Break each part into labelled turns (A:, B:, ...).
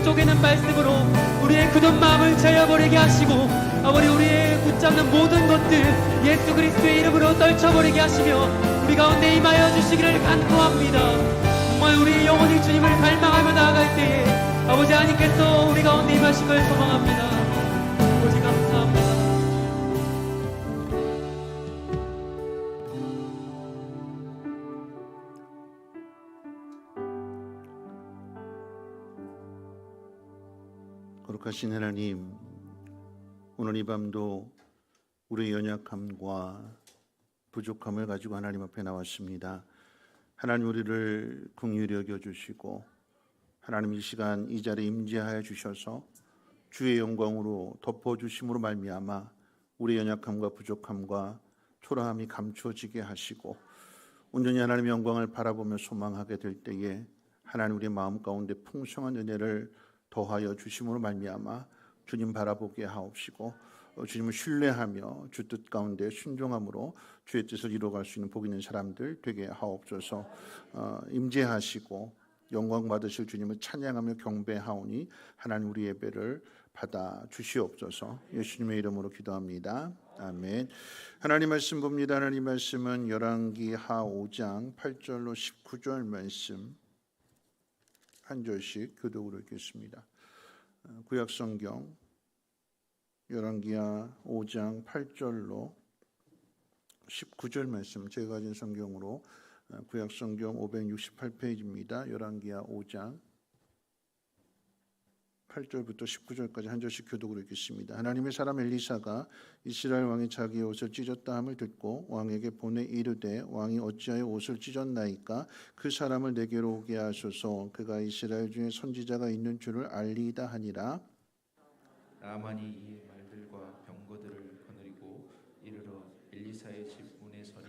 A: 쪼개는 말씀으로 우리의 굳은 마음을 채워버리게 하시고 아버지 우리의 붙잡는 모든 것들 예수 그리스도의 이름으로 떨쳐버리게 하시며 우리 가운데 임하여 주시기를 간구합니다. 정말 우리 영혼이 주님을 갈망하며 나아갈 때에 아버지 하나님께서 우리 가운데 임하신 걸 소망합니다. 아버지 감사합니다.
B: 거룩하신 하나님, 오늘 이 밤도 우리의 연약함과 부족함을 가지고 하나님 앞에 나왔습니다. 하나님 우리를 긍휼히 여겨주시고 하나님 이 시간 이 자리에 임재하여 주셔서 주의 영광으로 덮어주심으로 말미암아 우리의 연약함과 부족함과 초라함이 감춰지게 하시고 온전히 하나님의 영광을 바라보며 소망하게 될 때에 하나님 우리의 마음 가운데 풍성한 은혜를 더하여 주심으로 말미암아 주님 바라보게 하옵시고 주님을 신뢰하며 주 뜻 가운데 순종함으로 주의 뜻을 이루어갈 수 있는 복 있는 사람들 되게 하옵소서. 임재하시고 영광 받으실 주님을 찬양하며 경배하오니 하나님 우리 예배를 받아 주시옵소서. 예수님의 이름으로 기도합니다. 아멘. 하나님 말씀 봅니다. 하나님 말씀은 열왕기하 5장 8절로 19절 말씀 한 절씩 교독으로 읽겠습니다. 구약성경 열왕기하 5장 8절로 19절 말씀 제가 가진 성경으로 구약성경 568페이지입니다. 열왕기하 5장 8절부터 19절까지 한 절씩 교독으로 읽겠습니다. 하나님의 사람 엘리사가 이스라엘 왕이 자기의 옷을 찢었다 함을 듣고 왕에게 보내 이르되 왕이 어찌하여 옷을 찢었나이까 그 사람을 내게로 오게 하소서. 그가 이스라엘 중에 선지자가 있는 줄을 알리이다 하니라.
C: 나만이 이 말들과 병거들을 거느리고 이르러 엘리사의 집 문에 서니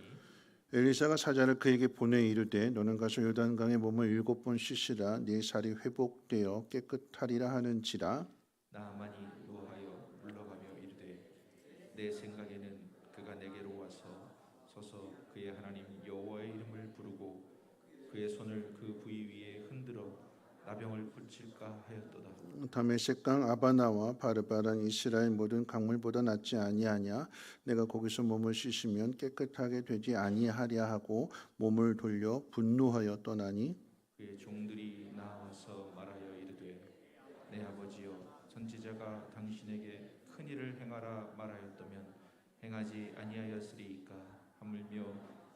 B: 엘리사가 사자를 그에게 보내 이르되 너는 가서 요단강에 몸을 7번 씻으라 네 살이 회복되어 깨끗하리라 하는지라.
C: 나만이 노하여 물러가며 이르되 내 생각에는 그가 내게로 와서 서서 그의 하나님 여호와의 이름을 부르고 그의 손을 그 부위 위에 흔들어 나병을 고칠까 하였도다.
B: 다메섹강 아바나와 바르바란 이스라엘 모든 강물보다 낫지 아니하냐. 내가 거기서 몸을 씻으면 깨끗하게 되지 아니하랴 하고 몸을 돌려 분노하여 떠나니
C: 그의 종들이 나와서 말하여 이르되 내 아버지여 선지자가 당신에게 큰 일을 행하라 말하였다면 행하지 아니하였으리이까. 하물며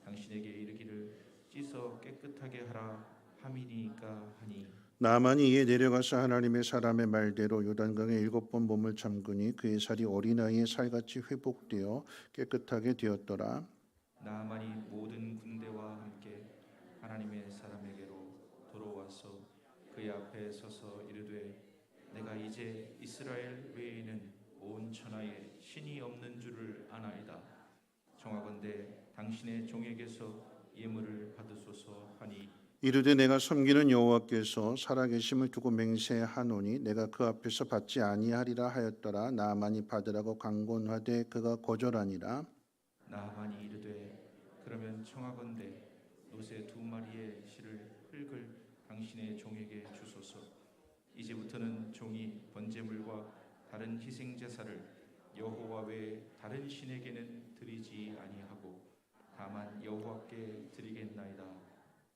C: 당신에게 이르기를 씻어 깨끗하게 하라 함이니까 하니
B: 나만이 이에 내려가서 하나님의 사람의 말대로 요단강에 7번 몸을 잠그니 그의 살이 어린아이의 살같이 회복되어 깨끗하게 되었더라.
C: 나만이 모든 군대와 함께 하나님의 사람에게로 돌아와서 그의 앞에 서서 이르되 내가 이제 이스라엘 외에는 온 천하에 신이 없는 줄을 아나이다. 청하건대 당신의 종에게서 예물을 받으소서 하니
B: 이르되 내가 섬기는 여호와께서 살아계심을 두고 맹세하노니 내가 그 앞에서 받지 아니하리라 하였더라. 나만이 받으라고 강권하되 그가 거절하니라.
C: 나만이 이르되 그러면 청하건대 노새 2마리의 실을 흙을 당신의 종에게 주소서. 이제부터는 종이 번제물과 다른 희생 제사를 여호와 외에 다른 신에게는 드리지 아니하고 다만 여호와께 드리겠나이다.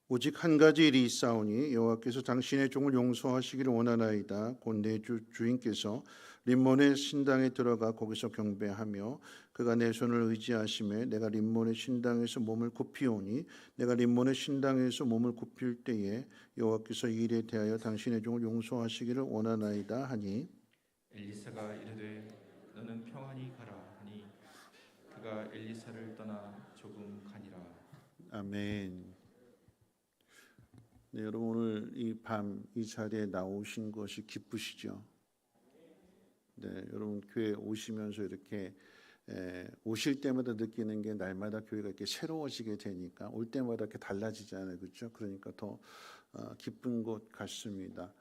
B: 오직 한 가지 일이 있사오니 여호와께서 당신의 종을 용서하시기를 원하나이다. 곧 내 주인께서 림몬의 신당에 들어가 거기서 경배하며 그가 내 손을 의지하심에 내가 림몬의 신당에서 몸을 굽히오니 내가 림몬의 신당에서 몸을 굽힐 때에 여호와께서 이 일에 대하여 당신의 종을 용서하시기를 원하나이다 하니
C: 엘리사가 이르되 너는 평안히 가라 하니 그가 엘리사를 떠나 조금 가니라.
B: 아멘. 네, 여러분 오늘 이 밤 이 자리에 나오신 것이 기쁘시죠? 네, 여러분 교회 오시면서 이렇게 오실 때마다 느끼는 게 날마다 교회가 이렇게 새로워지게 되니까 올 때마다 이렇게 달라지잖아요, 그렇죠? 그러니까 더 기쁜 것 같습니다.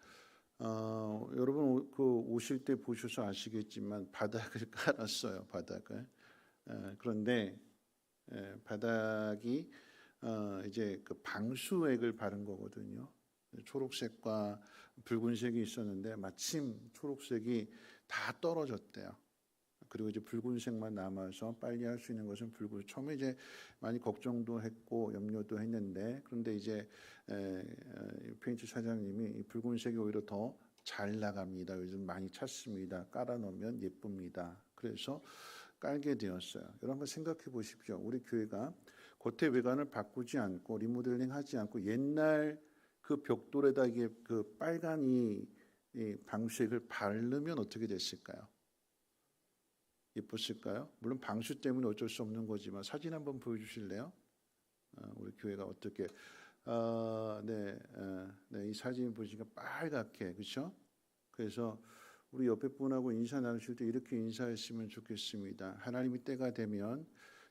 B: 여러분 그 오실 때 보셔서 아시겠지만 바닥을 깔았어요, 바닥을. 그런데 바닥이 이제 그 방수액을 바른 거거든요. 초록색과 붉은색이 있었는데 마침 초록색이 다 떨어졌대요. 그리고 이제 붉은색만 남아서 빨리 할 수 있는 것은 붉은. 처음에 이제 많이 걱정도 했고 염려도 했는데, 그런데 이제 페인트 사장님이 이 붉은색이 오히려 더 잘 나갑니다. 요즘 많이 찾습니다. 깔아놓으면 예쁩니다. 그래서 깔게 되었어요. 여러분 한번 생각해 보십시오. 우리 교회가 겉의 외관을 바꾸지 않고 리모델링하지 않고 옛날 그 벽돌에다 이게 그 빨간 이 방수액을 바르면 어떻게 됐을까요? 예뻤을까요? 물론 방수 때문에 어쩔 수 없는 거지만 사진 한번 보여주실래요? 우리 교회가 어떻게 이 사진 보시니까 빨갛게, 그렇죠? 그래서 우리 옆에 분하고 인사 나누실 때 이렇게 인사했으면 좋겠습니다. 하나님이 때가 되면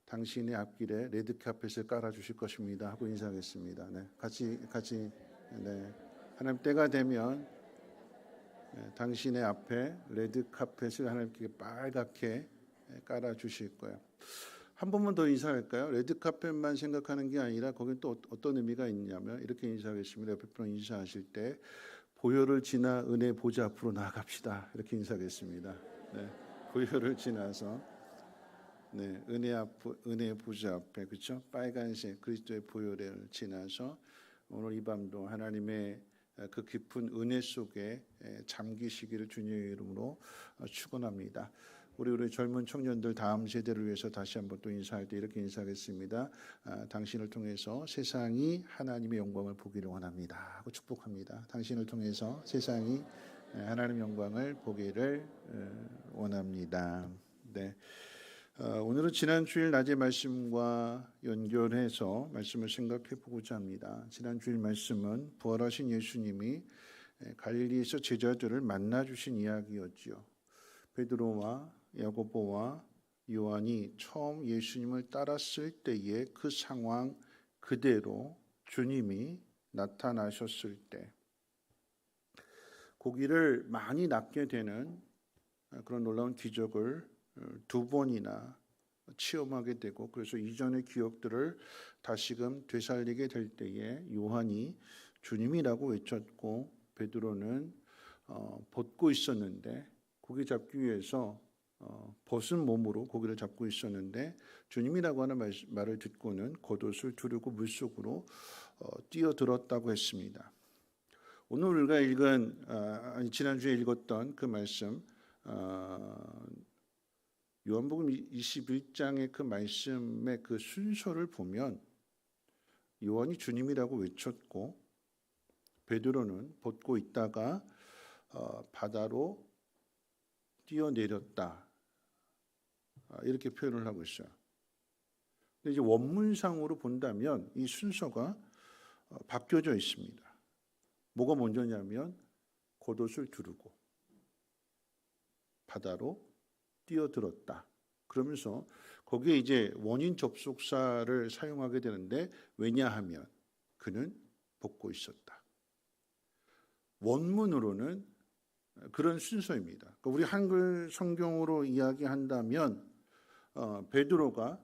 B: 당신의 앞길에 레드카펫을 깔아주실 것입니다 하고 인사하겠습니다. 네, 같이 네, 하나님 때가 되면 당신의 앞에 레드카펫을 하나님께 빨갛게 깔아주실 거예요. 한 번만 더 인사할까요? 레드카펫만 생각하는 게 아니라 거기는 또 어떤 의미가 있냐면 이렇게 인사하겠습니다. 옆에 분 인사하실 때 보혈을 지나 은혜 보좌 앞으로 나아갑시다. 이렇게 인사하겠습니다. 네, 보혈을 지나서 은혜 보좌 앞에, 그렇죠? 빨간색 그리스도의 보혈을 지나서 오늘 이 밤도 하나님의 그 깊은 은혜 속에 잠기시기를 주님의 이름으로 축원합니다. 우리 젊은 청년들 다음 세대를 위해서 다시 한번 또 인사할 때 이렇게 인사하겠습니다. 당신을 통해서 세상이 하나님의 영광을 보기를 원합니다 하고 축복합니다. 당신을 통해서 세상이 하나님의 영광을 보기를 원합니다. 네. 오늘은 지난 주일 낮의 말씀과 연결해서 말씀을 생각해 보고자 합니다. 지난 주일 말씀은 부활하신 예수님이 갈릴리에서 제자들을 만나 주신 이야기였지요. 베드로와 야고보와 요한이 처음 예수님을 따랐을 때의 그 상황 그대로 주님이 나타나셨을 때 고기를 많이 낚게 되는 그런 놀라운 기적을 두 번이나 체험하게 되고, 그래서 이전의 기억들을 다시금 되살리게 될 때에 요한이 주님이라고 외쳤고 베드로는 벗고 있었는데 고기 잡기 위해서 벗은 몸으로 고기를 잡고 있었는데 주님이라고 하는 말을 듣고는 겉옷을 두르고 물속으로 뛰어들었다고 했습니다. 오늘 우리가 읽은 지난주에 읽었던 그 말씀 요한복음 21장의 그 말씀의 그 순서를 보면 요한이 주님이라고 외쳤고 베드로는 벗고 있다가 바다로 뛰어내렸다 이렇게 표현을 하고 있어요. 근데 이제 원문상으로 본다면 이 순서가 바뀌어져 있습니다. 뭐가 먼저냐면 겉옷을 두르고 바다로 뛰어들었다. 그러면서 거기에 이제 원인 접속사를 사용하게 되는데 왜냐하면 그는 벗고 있었다. 원문으로는 그런 순서입니다. 그러니까 우리 한글 성경으로 이야기한다면 베드로가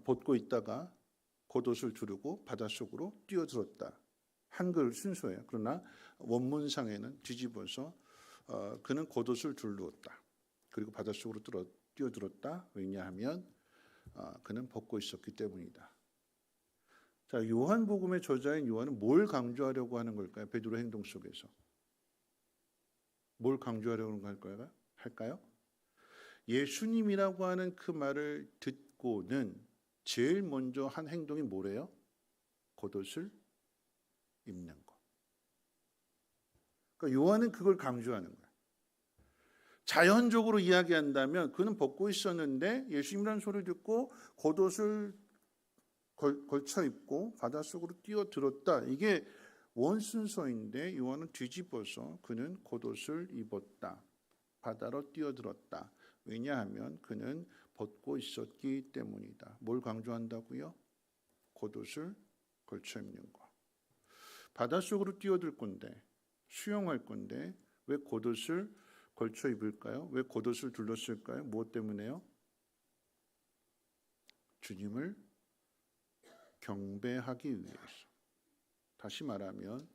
B: 벗고 있다가 겉옷을 두르고 바닷속으로 뛰어들었다. 한글 순서예요. 그러나 원문상에는 뒤집어서 그는 겉옷을 두르었다. 그리고 바닷속으로 뛰어들었다. 왜냐하면 그는 벗고 있었기 때문이다. 자, 요한복음의 저자인 요한은 뭘 강조하려고 하는 걸까요? 베드로 행동 속에서. 뭘 강조하려고 할까요? 예수님이라고 하는 그 말을 듣고는 제일 먼저 한 행동이 뭐래요? 겉옷을 입는 것. 그러니까 요한은 그걸 강조하는 거예요. 자연적으로 이야기한다면 그는 벗고 있었는데 예수님이라는 소리를 듣고 겉옷을 걸쳐 입고 바닷속으로 뛰어들었다. 이게 원순서인데 요한은 뒤집어서 그는 겉옷을 입었다. 바다로 뛰어들었다. 왜냐하면 그는 벗고 있었기 때문이다. 뭘 강조한다고요? 겉옷을 걸쳐 입는 것. 바닷속으로 뛰어들 건데 수영할 건데 왜 겉옷을 걸쳐 입을까요? 왜 겉옷을 둘렀을까요? 무엇 때문에요? 주님을 경배하기 위해서. 다시 말하면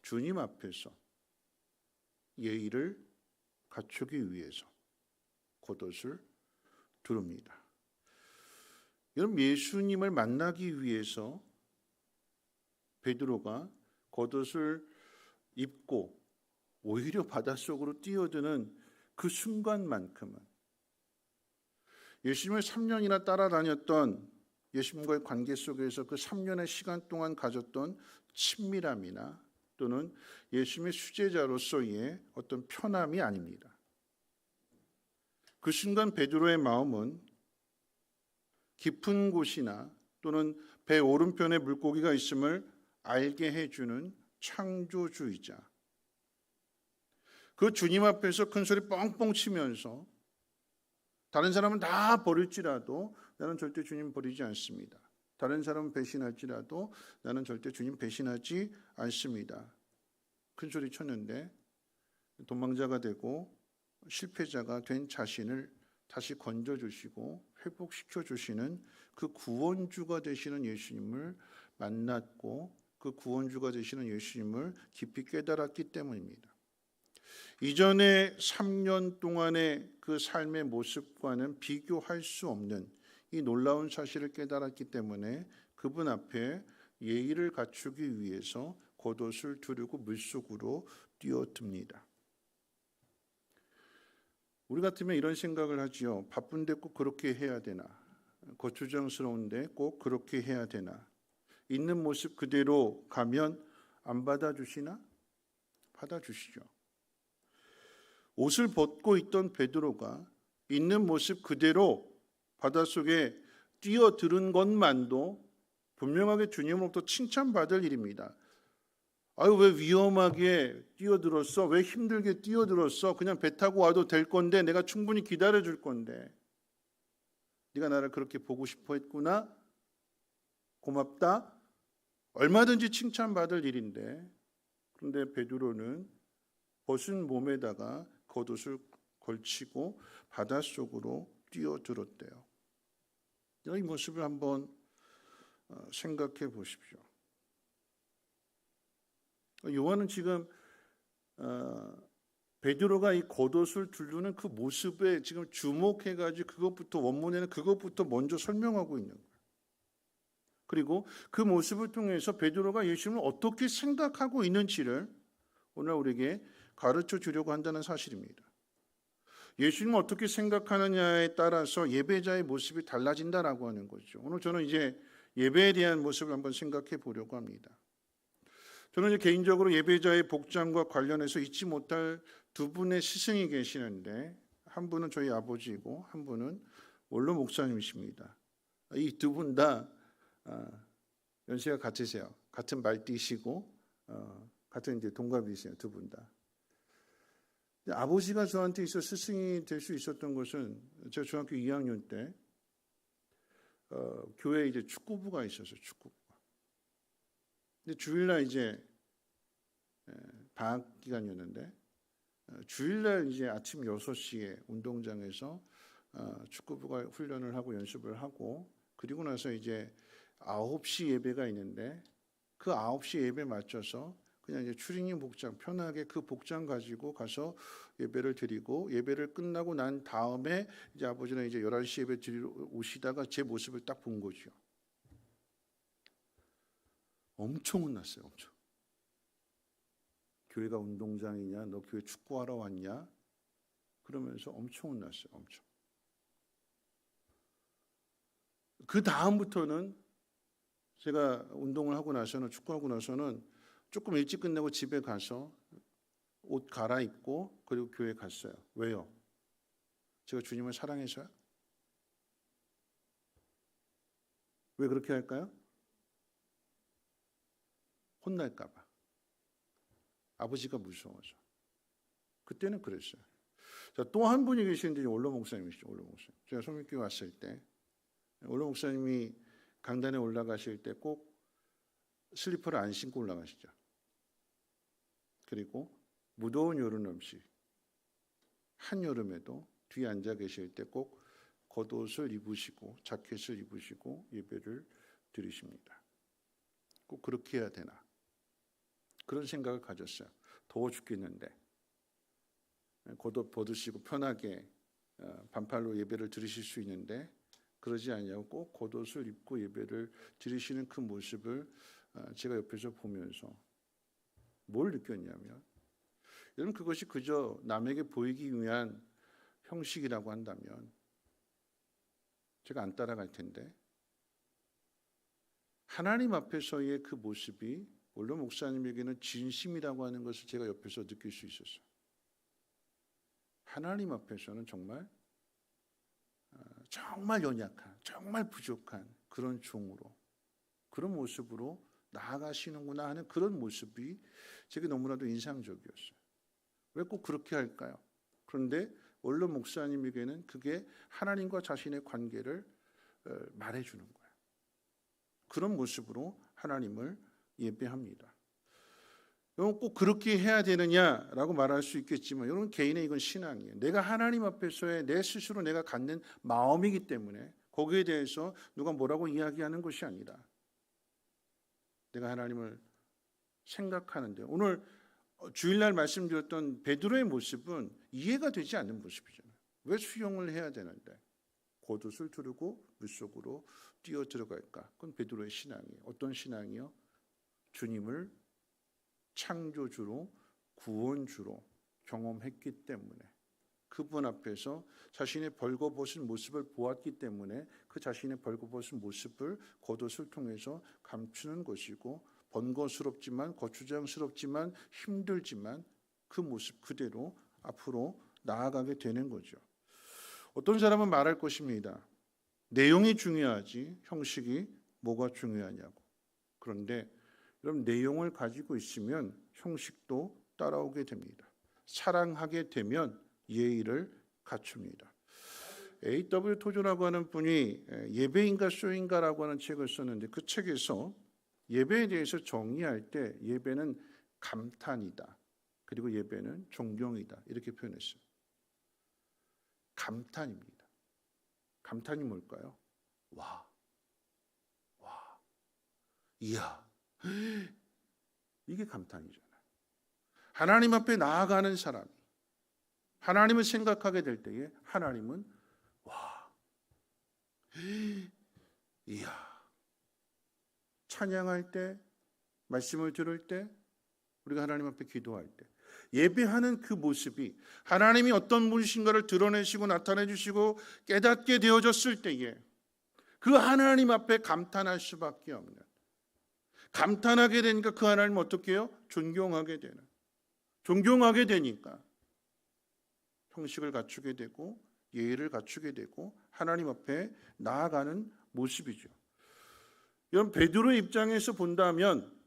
B: 주님 앞에서 예의를 갖추기 위해서 겉옷을 두릅니다. 여러분, 예수님을 만나기 위해서 베드로가 겉옷을 입고 오히려 바닷속으로 뛰어드는 그 순간만큼은 예수님을 3년이나 따라다녔던 예수님과의 관계 속에서 그 3년의 시간 동안 가졌던 친밀함이나 또는 예수님의 수제자로서의 어떤 편함이 아닙니다. 그 순간 베드로의 마음은 깊은 곳이나 또는 배 오른편에 물고기가 있음을 알게 해주는 창조주이자 그 주님 앞에서 큰 소리 뻥뻥 치면서 다른 사람은 다 버릴지라도 나는 절대 주님 버리지 않습니다. 다른 사람은 배신할지라도 나는 절대 주님 배신하지 않습니다. 큰 소리 쳤는데 도망자가 되고 실패자가 된 자신을 다시 건져주시고 회복시켜주시는 그 구원주가 되시는 예수님을 만났고 그 구원주가 되시는 예수님을 깊이 깨달았기 때문입니다. 이전의 3년 동안의 그 삶의 모습과는 비교할 수 없는 이 놀라운 사실을 깨달았기 때문에 그분 앞에 예의를 갖추기 위해서 겉옷을 두르고 물속으로 뛰어듭니다. 우리 같으면 이런 생각을 하지요. 바쁜데 꼭 그렇게 해야 되나? 거추장스러운데 꼭 그렇게 해야 되나? 있는 모습 그대로 가면 안 받아주시나? 받아주시죠. 옷을 벗고 있던 베드로가 있는 모습 그대로 바닷속에 뛰어드는 것만도 분명하게 주님으로부터 칭찬받을 일입니다. 아유, 왜 위험하게 뛰어들었어? 왜 힘들게 뛰어들었어? 그냥 배 타고 와도 될 건데 내가 충분히 기다려줄 건데 네가 나를 그렇게 보고 싶어 했구나? 고맙다? 얼마든지 칭찬받을 일인데 그런데 베드로는 벗은 몸에다가 겉옷을 걸치고 바닷속으로 뛰어들었대요. 이 모습을 한번 생각해 보십시오. 요한은 지금 베드로가 이 겉옷을 두르는 그 모습에 지금 주목해가지고 그것부터 원문에는 그것부터 먼저 설명하고 있는 거예요. 그리고 그 모습을 통해서 베드로가 예수님을 어떻게 생각하고 있는지를 오늘 우리에게 가르쳐 주려고 한다는 사실입니다. 예수님을 어떻게 생각하느냐에 따라서 예배자의 모습이 달라진다라고 하는 거죠. 오늘 저는 이제 예배에 대한 모습을 한번 생각해 보려고 합니다. 저는 이제 개인적으로 예배자의 복장과 관련해서 잊지 못할 두 분의 스승이 계시는데 한 분은 저희 아버지이고 한 분은 원로 목사님이십니다. 이 두 분 다 연세가 같으세요. 같은 말띠시고 같은 이제 동갑이세요. 두 분 다. 아버지가 저한테 있어 스승이 될 수 있었던 것은 제가 중학교 2학년 때 교회에 이제 축구부가 있었어요. 축구부가. 근데 주일날 이제 방학 기간이었는데 주일날 이제 아침 6시에 운동장에서 축구부가 훈련을 하고 연습을 하고 그리고 나서 이제 9시 예배가 있는데 그 9시 예배 맞춰서 그냥 이제 추리닝 복장 편하게 그 복장 가지고 가서 예배를 드리고 예배를 끝나고 난 다음에 이제 아버지는 이제 11시 예배 드리러 오시다가 제 모습을 딱 본 거죠. 엄청 혼났어요. 엄청. 교회가 운동장이냐? 너 교회 축구하러 왔냐? 그러면서 엄청 혼났어요. 엄청. 그 다음부터는 제가 운동을 하고 나서는 축구하고 나서는 조금 일찍 끝내고 집에 가서 옷 갈아입고 그리고 교회 갔어요. 왜요? 제가 주님을 사랑해서요? 왜 그렇게 할까요? 혼날까 봐. 아버지가 무서워서. 그때는 그랬어요. 자, 또 한 분이 계시는데 원로 목사님이시죠. 원로 목사님. 제가 성육교회 왔을 때 원로 목사님이 강단에 올라가실 때 꼭 슬리퍼를 안 신고 올라가시죠. 그리고 무더운 여름 없이 한여름에도 뒤에 앉아 계실 때 꼭 겉옷을 입으시고 자켓을 입으시고 예배를 드리십니다. 꼭 그렇게 해야 되나? 그런 생각을 가졌어요. 더워 죽겠는데 겉옷 벗으시고 편하게 반팔로 예배를 드리실 수 있는데 그러지 않냐고 꼭 겉옷을 입고 예배를 드리시는 그 모습을 제가 옆에서 보면서 뭘 느꼈냐면, 여러분, 그것이 그저 남에게 보이기 위한 형식이라고 한다면 제가 안 따라갈 텐데, 하나님 앞에서의 그 모습이 원로 목사님에게는 진심이라고 하는 것을 제가 옆에서 느낄 수 있었어요. 하나님 앞에서는 정말 연약한, 정말 부족한 그런 종으로, 그런 모습으로 나아가시는구나 하는 그런 모습이 제게 너무나도 인상적이었어요. 왜 꼭 그렇게 할까요? 그런데 원로 목사님에게는 그게 하나님과 자신의 관계를 말해주는 거예요. 그런 모습으로 하나님을 예배합니다. 여러분, 꼭 그렇게 해야 되느냐라고 말할 수 있겠지만, 여러분, 개인의 이건 신앙이에요. 내가 하나님 앞에서의 내 스스로 내가 갖는 마음이기 때문에 거기에 대해서 누가 뭐라고 이야기하는 것이 아니라 내가 하나님을 생각하는데, 오늘 주일날 말씀드렸던 베드로의 모습은 이해가 되지 않는 모습이잖아요. 왜 수영을 해야 되는데 겉옷을 두르고 물속으로 뛰어 들어갈까? 그건 베드로의 신앙이에요. 어떤 신앙이요? 주님을 창조주로, 구원주로 경험했기 때문에, 그분 앞에서 자신의 벌거벗은 모습을 보았기 때문에 그 자신의 벌거벗은 모습을 겉옷을 통해서 감추는 것이고, 번거스럽지만, 거추장스럽지만, 힘들지만 그 모습 그대로 앞으로 나아가게 되는 거죠. 어떤 사람은 말할 것입니다. 내용이 중요하지 형식이 뭐가 중요하냐고. 그런데 여러분, 내용을 가지고 있으면 형식도 따라오게 됩니다. 사랑하게 되면 예의를 갖춥니다. A.W. 토조라고 하는 분이 예배인가 쇼인가라고 하는 책을 썼는데, 그 책에서 예배에 대해서 정의할 때 예배는 감탄이다, 그리고 예배는 존경이다, 이렇게 표현했어요. 감탄입니다. 감탄이 뭘까요? 와, 이야, 이게 감탄이잖아요. 하나님 앞에 나아가는 사람이 하나님을 생각하게 될 때에 하나님은 와, 이야. 찬양할 때, 말씀을 들을 때, 우리가 하나님 앞에 기도할 때, 예배하는 그 모습이 하나님이 어떤 분이신가를 드러내시고 나타내 주시고 깨닫게 되어졌을 때에 그 하나님 앞에 감탄할 수밖에 없는, 감탄하게 되니까 그 하나님을 어떻게 해요? 존경하게 되는, 존경하게 되니까 형식을 갖추게 되고 예의를 갖추게 되고 하나님 앞에 나아가는 모습이죠. 여러분, 베드로의 입장에서 본다면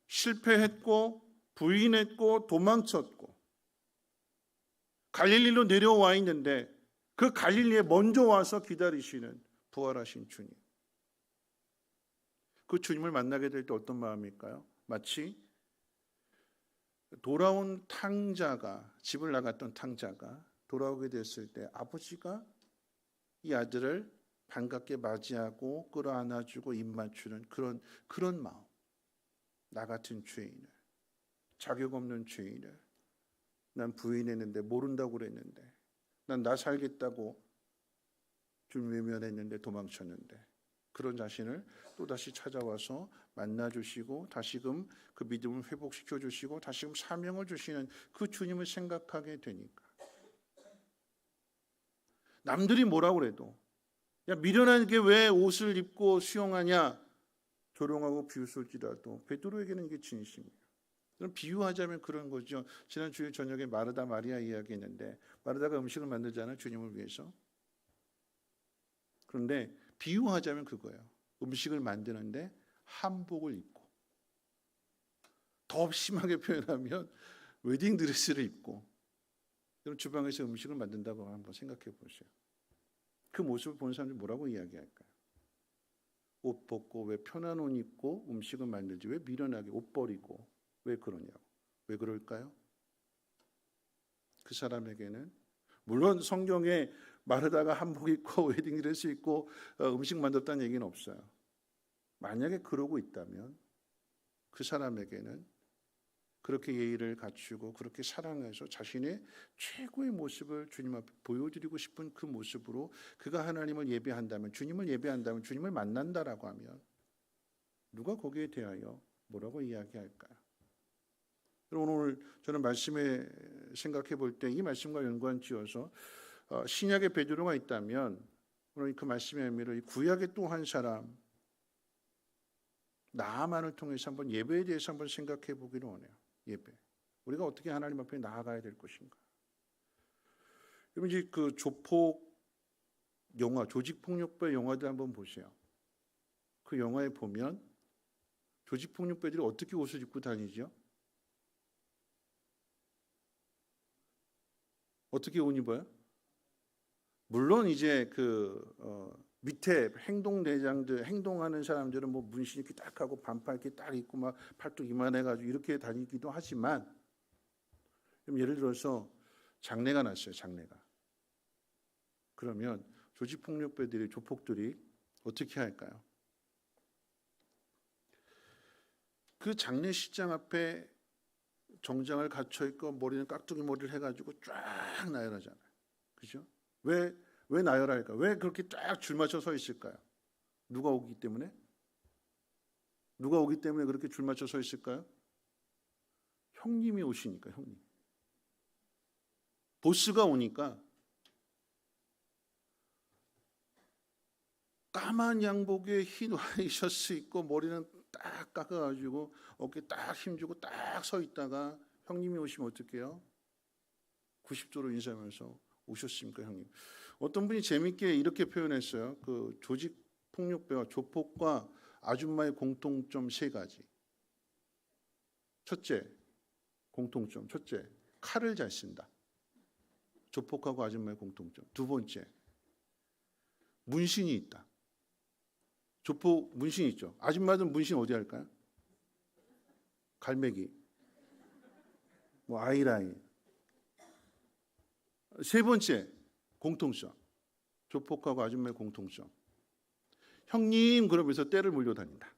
B: 실패했고 부인했고 도망쳤고 갈릴리로 내려와 있는데, 그 갈릴리에 먼저 와서 기다리시는 부활하신 주님, 그 주님을 만나게 될 때 어떤 마음일까요? 마치 돌아온 탕자가, 집을 나갔던 탕자가 돌아오게 됐을 때 아버지가 이 아들을 반갑게 맞이하고 끌어안아주고 입 맞추는 그런 마음. 나 같은 죄인을, 자격 없는 죄인을, 난 부인했는데 모른다고 그랬는데, 난 나 살겠다고 좀 외면했는데 도망쳤는데, 그런 자신을 또다시 찾아와서 만나주시고 다시금 그 믿음을 회복시켜 주시고 다시금 사명을 주시는 그 주님을 생각하게 되니까, 남들이 뭐라고 그래도 야, 미련하게 왜 옷을 입고 수영하냐, 조롱하고 비웃을지라도 베드로에게는 이게 진심이에요. 그럼 비유하자면 그런 거죠. 지난 주일 저녁에 마르다 마리아 이야기했는데, 마르다가 음식을 만들잖아요, 주님을 위해서. 그런데 비유하자면 그거예요. 음식을 만드는데 한복을 입고, 더 심하게 표현하면 웨딩드레스를 입고, 그럼 주방에서 음식을 만든다고 한번 생각해 보세요. 그 모습을 보는 사람들이 뭐라고 이야기할까요? 옷 벗고 왜 편한 옷 입고 음식을 만들지, 왜 미련하게 옷 버리고 왜 그러냐고. 왜 그럴까요? 그 사람에게는 물론 성경에 마르다가 한복 입고 웨딩드레스 입고 음식 만들었다는 얘기는 없어요. 만약에 그러고 있다면 그 사람에게는 그렇게 예의를 갖추고 그렇게 사랑해서 자신의 최고의 모습을 주님 앞에 보여드리고 싶은 그 모습으로 그가 하나님을 예배한다면, 주님을 예배한다면, 주님을 만난다라고 하면 누가 거기에 대하여 뭐라고 이야기할까요? 오늘 저는 말씀에 생각해 볼 때 이 말씀과 연관지어서 신약의 베드로가 있다면 오늘 그 말씀의 의미를 구약의 또 한 사람 나아만을 통해서 한번 예배에 대해서 한번 생각해 보기를 원해요. 예배. 우리가 어떻게 하나님 앞에 나아가야 될 것인가? 여러분 이제 그 조폭 영화, 조직폭력배 영화들 한번 보세요. 그 영화에 보면 조직폭력배들이 어떻게 옷을 입고 다니죠? 어떻게 옷 입어요? 물론 이제 밑에 행동대장들, 행동하는 사람들은 뭐 문신 이렇게 딱 하고 반팔 이렇게 딱 입고 막 팔뚝 이만해가지고 이렇게 다니기도 하지만, 예를 들어서 장례가 났어요, 장례가. 그러면 조직폭력배들이, 조폭들이 어떻게 할까요? 그 장례식장 앞에 정장을 갖춰 입고 머리는 깍두기 머리를 해가지고 쫙 나열하잖아요. 그죠? 왜 나열할까? 왜 그렇게 쫙 줄 맞춰 서 있을까요? 누가 오기 때문에? 누가 오기 때문에 그렇게 줄 맞춰 서 있을까요? 형님이 오시니까, 형님. 보스가 오니까 까만 양복에 흰 와이셔츠 입고 머리는 딱 깎아가지고 어깨 딱 힘주고 딱 서 있다가 형님이 오시면 어떡해요? 90도로 인사하면서 오셨습니까, 형님? 어떤 분이 재밌게 이렇게 표현했어요. 그 조직 폭력배와 조폭과 아줌마의 공통점 3가지. 첫째, 공통점. 첫째, 칼을 잘 쓴다. 조폭하고 아줌마의 공통점. 두 번째, 문신이 있다. 조폭 문신 있죠. 아줌마들 문신 어디 할까요? 갈매기, 뭐 아이라인. 세 번째 공통점, 조폭하고 아줌마의 공통점. 형님 그러면서 때를 물려다닌다.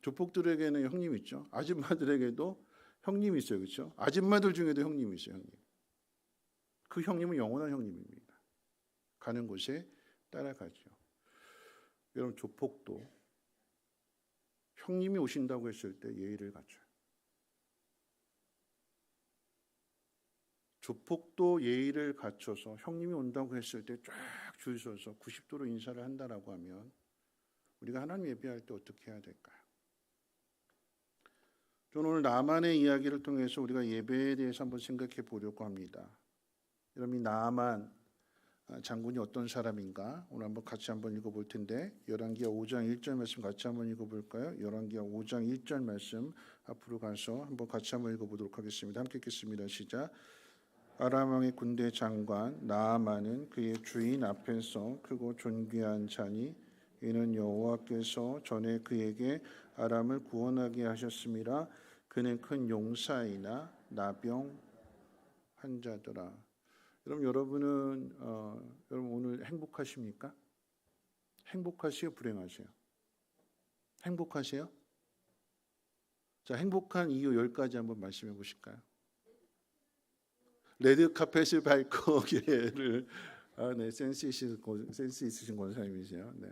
B: 조폭들에게는 형님 있죠. 아줌마들에게도 형님 있어요, 그렇죠? 아줌마들 중에도 형님이 있어요, 형님. 그 형님은 영원한 형님입니다. 가는 곳에 따라가죠. 여러분 조폭도 형님이 오신다고 했을 때 예의를 갖춰요. 조폭도 예의를 갖춰서 형님이 온다고 했을 때 쫙 줄 서서 90도로 인사를 한다라고 하면 우리가 하나님 예배할 때 어떻게 해야 될까요? 저는 오늘 나만의 이야기를 통해서 우리가 예배에 대해서 한번 생각해 보려고 합니다. 여러분, 이 나만 장군이 어떤 사람인가? 오늘 한번 같이 한번 읽어볼 텐데, 열왕기하 5장 1절 말씀 같이 한번 읽어볼까요? 열왕기하 5장 1절 말씀 앞으로 가서 한번 같이 한번 읽어보도록 하겠습니다. 함께 읽겠습니다. 시작. 아람 왕의 군대 장관 나아만은 그의 주인 앞에서 크고 존귀한 자니 이는 여호와께서 전에 그에게 아람을 구원하게 하셨음이라. 그는 큰 용사이나 나병 환자더라. 여러분은 여러분 오늘 행복하십니까? 행복하세요? 불행하세요? 행복하세요? 자, 행복한 이유 10가지 한번 말씀해 보실까요? 레드 카펫을 밟고 기회를 네, 센스 있으신 권사님이세요. 네.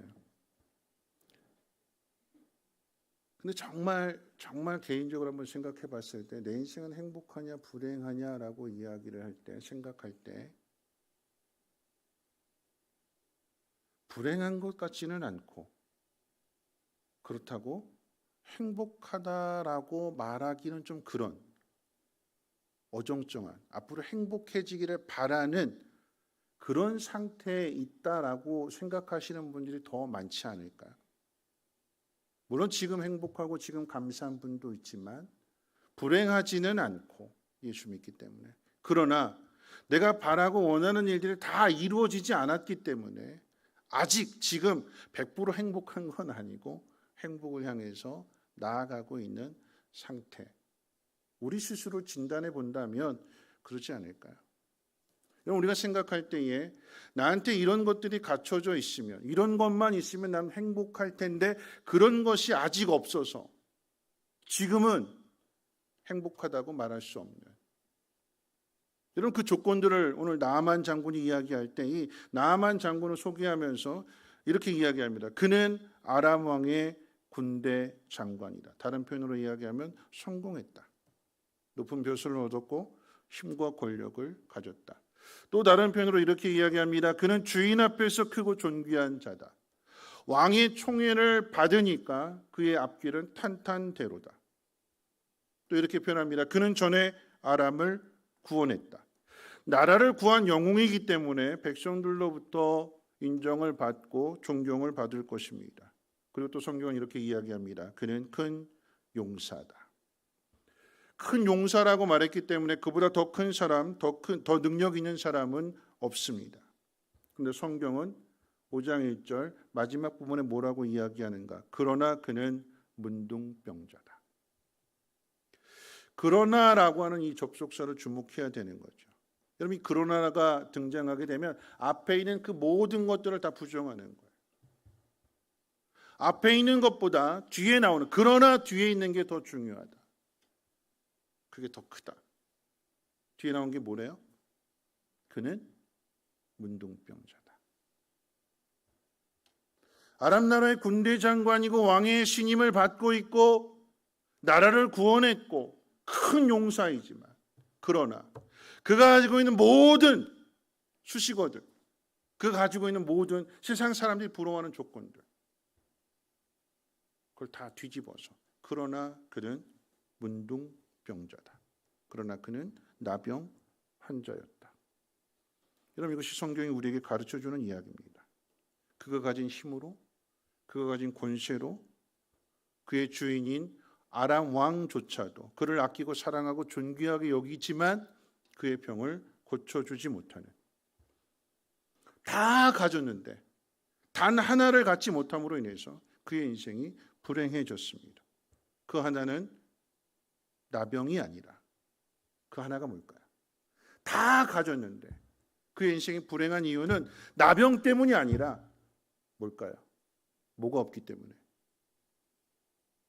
B: 근데 정말 개인적으로 한번 생각해 봤을 때 내 인생은 행복하냐 불행하냐라고 이야기를 할 때, 생각할 때 불행한 것 같지는 않고, 그렇다고 행복하다라고 말하기는 좀 그런 어정쩡한, 앞으로 행복해지기를 바라는 그런 상태에 있다라고 생각하시는 분들이 더 많지 않을까요? 물론 지금 행복하고 지금 감사한 분도 있지만 불행하지는 않고 예수 믿기 때문에, 그러나 내가 바라고 원하는 일들이 다 이루어지지 않았기 때문에 아직 지금 100% 행복한 건 아니고 행복을 향해서 나아가고 있는 상태. 우리 스스로 진단해 본다면 그렇지 않을까요? 우리가 생각할 때에 나한테 이런 것들이 갖춰져 있으면, 이런 것만 있으면 난 행복할 텐데 그런 것이 아직 없어서 지금은 행복하다고 말할 수 없는, 여러분, 그 조건들을 오늘 나아만 장군이 이야기할 때 이 나아만 장군을 소개하면서 이렇게 이야기합니다. 그는 아람 왕의 군대 장관이다. 다른 표현으로 이야기하면 성공했다. 높은 벼슬을 얻었고 힘과 권력을 가졌다. 또 다른 표현으로 이렇게 이야기합니다. 그는 주인 앞에서 크고 존귀한 자다. 왕의 총애를 받으니까 그의 앞길은 탄탄대로다. 또 이렇게 표현합니다. 그는 전에 아람을 구원했다. 나라를 구한 영웅이기 때문에 백성들로부터 인정을 받고 존경을 받을 것입니다. 그리고 또 성경은 이렇게 이야기합니다. 그는 큰 용사다. 큰 용사라고 말했기 때문에 그보다 더 큰 사람, 더 능력 있는 사람은 없습니다. 그런데 성경은 5장 1절 마지막 부분에 뭐라고 이야기하는가? 그러나 그는 문둥병자다. 그러나라고 하는 이 접속사를 주목해야 되는 거죠. 여러분, 이 그러나가 등장하게 되면 앞에 있는 그 모든 것들을 다 부정하는 거예요. 앞에 있는 것보다 뒤에 나오는, 그러나 뒤에 있는 게 더 중요하다. 그게 더 크다. 뒤에 나온 게 뭐래요? 그는 문둥병자다. 아람 나라의 군대 장관이고 왕의 신임을 받고 있고 나라를 구원했고 큰 용사이지만, 그러나 그가 가지고 있는 모든 수식어들, 그가 가지고 있는 모든 세상 사람들이 부러워하는 조건들, 그걸 다 뒤집어서 그러나 그는 문둥병자다. 그러나 그는 나병 환자였다. 여러분, 이것이 성경이 우리에게 가르쳐주는 이야기입니다. 그가 가진 힘으로, 그가 가진 권세로 그의 주인인 아람 왕조차도 그를 아끼고 사랑하고 존귀하게 여기지만 그의 병을 고쳐주지 못하는, 다 가졌는데 단 하나를 갖지 못함으로 인해서 그의 인생이 불행해졌습니다. 그 하나는 나병이 아니라, 그 하나가 뭘까요? 다 가졌는데 그의 인생이 불행한 이유는 나병 때문이 아니라 뭘까요? 뭐가 없기 때문에?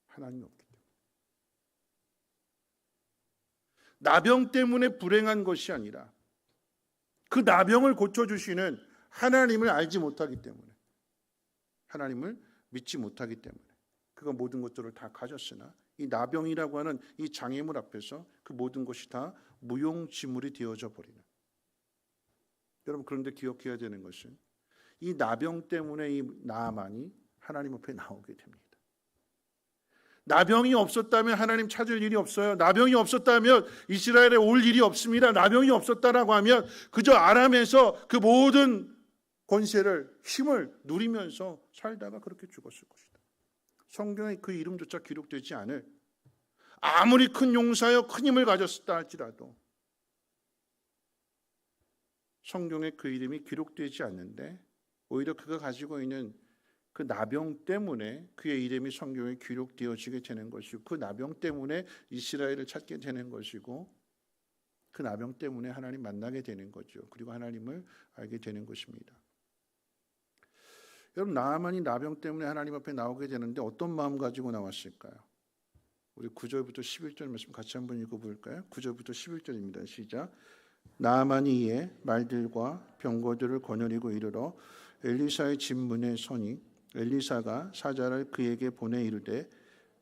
B: 하나님이 없기 때문에. 나병 때문에 불행한 것이 아니라 그 나병을 고쳐주시는 하나님을 알지 못하기 때문에, 하나님을 믿지 못하기 때문에 그가 모든 것들을 다 가졌으나 이 나병이라고 하는 이 장애물 앞에서 그 모든 것이 다 무용지물이 되어져 버리는. 여러분, 그런데 기억해야 되는 것은 이 나병 때문에 이 나아만이 하나님 앞에 나오게 됩니다. 나병이 없었다면 하나님 찾을 일이 없어요. 나병이 없었다면 이스라엘에 올 일이 없습니다. 나병이 없었다라고 하면 그저 아람에서 그 모든 권세를, 힘을 누리면서 살다가 그렇게 죽었을 것이다. 성경에 그 이름조차 기록되지 않을, 아무리 큰 용사여 큰 힘을 가졌다 할지라도 성경에 그 이름이 기록되지 않는데 오히려 그가 가지고 있는 그 나병 때문에 그의 이름이 성경에 기록되어지게 되는 것이고, 그 나병 때문에 이스라엘을 찾게 되는 것이고, 그 나병 때문에 하나님 만나게 되는 거죠. 그리고 하나님을 알게 되는 것입니다. 여러분, 나아만이 나병 때문에 하나님 앞에 나오게 되는데 어떤 마음 가지고 나왔을까요? 우리 9절부터 11절 말씀 같이 한번 읽어볼까요? 9절부터 11절입니다. 시작. 나아만이 이에 말들과 병거들을 거느리고 이르러 엘리사의 집 문에 서니 엘리사가 사자를 그에게 보내 이르되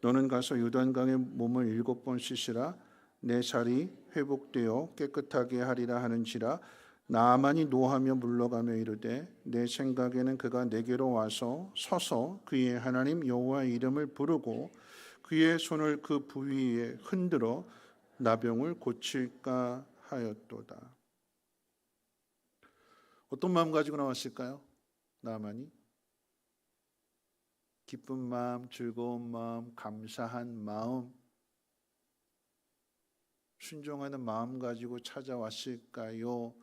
B: 너는 가서 요단강에 몸을 7번 씻으라 내 살이 회복되어 깨끗하게 하리라 하는지라. 나아만이 노하며 물러가며 이르되 내 생각에는 그가 내게로 와서 서서 그의 하나님 여호와의 이름을 부르고 그의 손을 그 부위에 흔들어 나병을 고칠까 하였도다. 어떤 마음 가지고 나왔을까요? 나아만이 기쁜 마음, 즐거운 마음, 감사한 마음, 순종하는 마음 가지고 찾아왔을까요?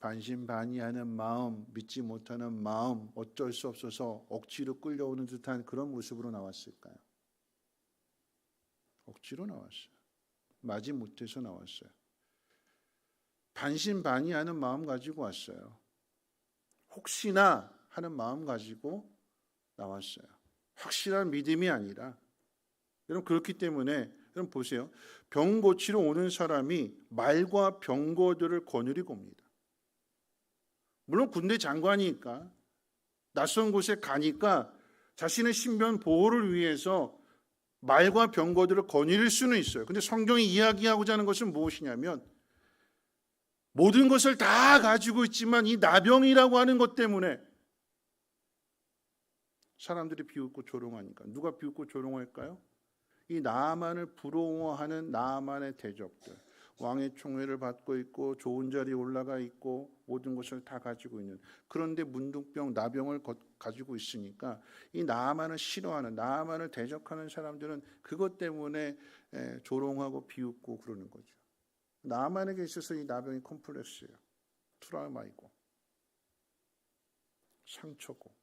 B: 반신반의하는 마음, 믿지 못하는 마음, 어쩔 수 없어서 억지로 끌려오는 듯한 그런 모습으로 나왔을까요? 억지로 나왔어요. 마지못해서 나왔어요. 반신반의하는 마음 가지고 왔어요. 혹시나 하는 마음 가지고 나왔어요. 확실한 믿음이 아니라. 여러분 그렇기 때문에 여러분 보세요. 병 고치러 오는 사람이 말과 병거들을 거느리고 옵니다. 물론 군대 장관이니까 낯선 곳에 가니까 자신의 신변 보호를 위해서 말과 병거들을 거느릴 수는 있어요. 근데 성경이 이야기하고자 하는 것은 무엇이냐면 모든 것을 다 가지고 있지만 이 나병이라고 하는 것 때문에 사람들이 비웃고 조롱하니까. 누가 비웃고 조롱할까요? 이 나아만을 부러워하는 나아만의 대적들. 왕의 총애를 받고 있고 좋은 자리에 올라가 있고 모든 것을 다 가지고 있는, 그런데 문둥병 나병을 가지고 있으니까 이 나아만을 싫어하는, 나아만을 대적하는 사람들은 그것 때문에 조롱하고 비웃고 그러는 거죠. 나아만에게 있어서 이 나병이 컴플렉스예요. 트라우마이고 상처고